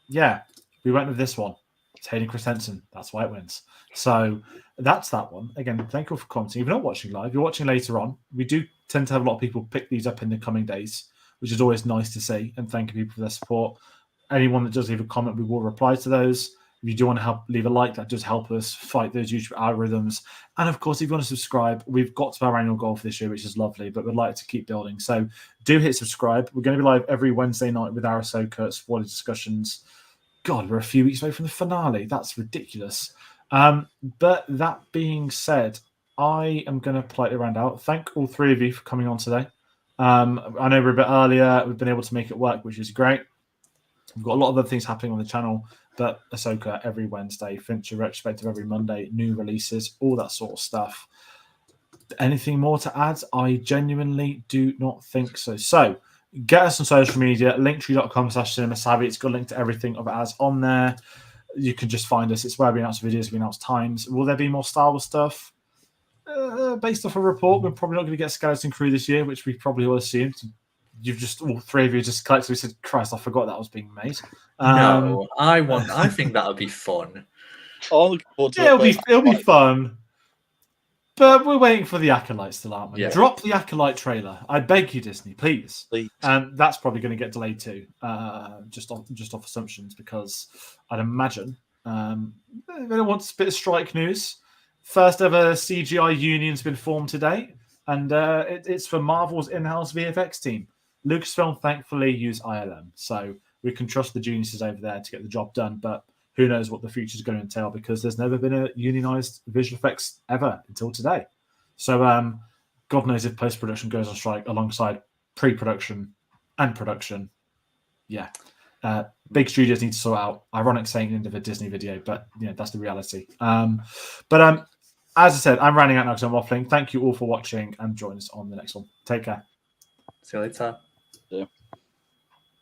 yeah, we went with this one. It's Hayden Christensen. That's why it wins. So that's that one. Again, thank you for commenting. If you're not watching live, you're watching later on. We do tend to have a lot of people pick these up in the coming days, which is always nice to see. And thank you people for their support. Anyone that does leave a comment, we will reply to those. If you do want to leave a like, that does help us fight those YouTube algorithms. And of course, if you want to subscribe, we've got to our annual goal for this year, which is lovely, but we'd like to keep building. So do hit subscribe. We're going to be live every Wednesday night with our Ahsoka spoiler discussions. God, we're a few weeks away from the finale. That's ridiculous. But that being said, I am going to politely round out. Thank all 3 of you for coming on today. I know we're a bit earlier. We've been able to make it work, which is great. We've got a lot of other things happening on the channel, but Ahsoka every Wednesday, Fincher retrospective every Monday, new releases, all that sort of stuff. Anything more to add? I genuinely do not think so. So get us on social media, linktree.com/cinemasavvy. It's got a link to everything of ours on there. you can just find us. It's where we announce videos, we announce times. Will there be more Star Wars stuff? Based off a report, we're probably not going to get Skeleton Crew this year, which we probably all assumed. You've just all three of you just collectively said, "Christ, I forgot that was being made." No, I think that would be fun. I'll look forward to it'll it, be fun. But we're waiting for the Acolyte still, aren't we? Yeah. Drop the Acolyte trailer. I beg you, Disney, please. Please. And that's probably going to get delayed too, just off assumptions, because I'd imagine they want a bit of strike news. First ever CGI union's been formed today, and it's for Marvel's in-house VFX team. Lucasfilm thankfully use ILM, so we can trust the geniuses over there to get the job done. But who knows what the future is going to entail, because there's never been a unionized visual effects ever until today. So God knows if post-production goes on strike alongside pre-production and production. Yeah. Big studios need to sort out. Ironic saying end of a Disney video, but that's the reality. But as I said, I'm rounding out now because I'm waffling. Thank you all for watching, and join us on the next one. Take care. See you later. Yeah.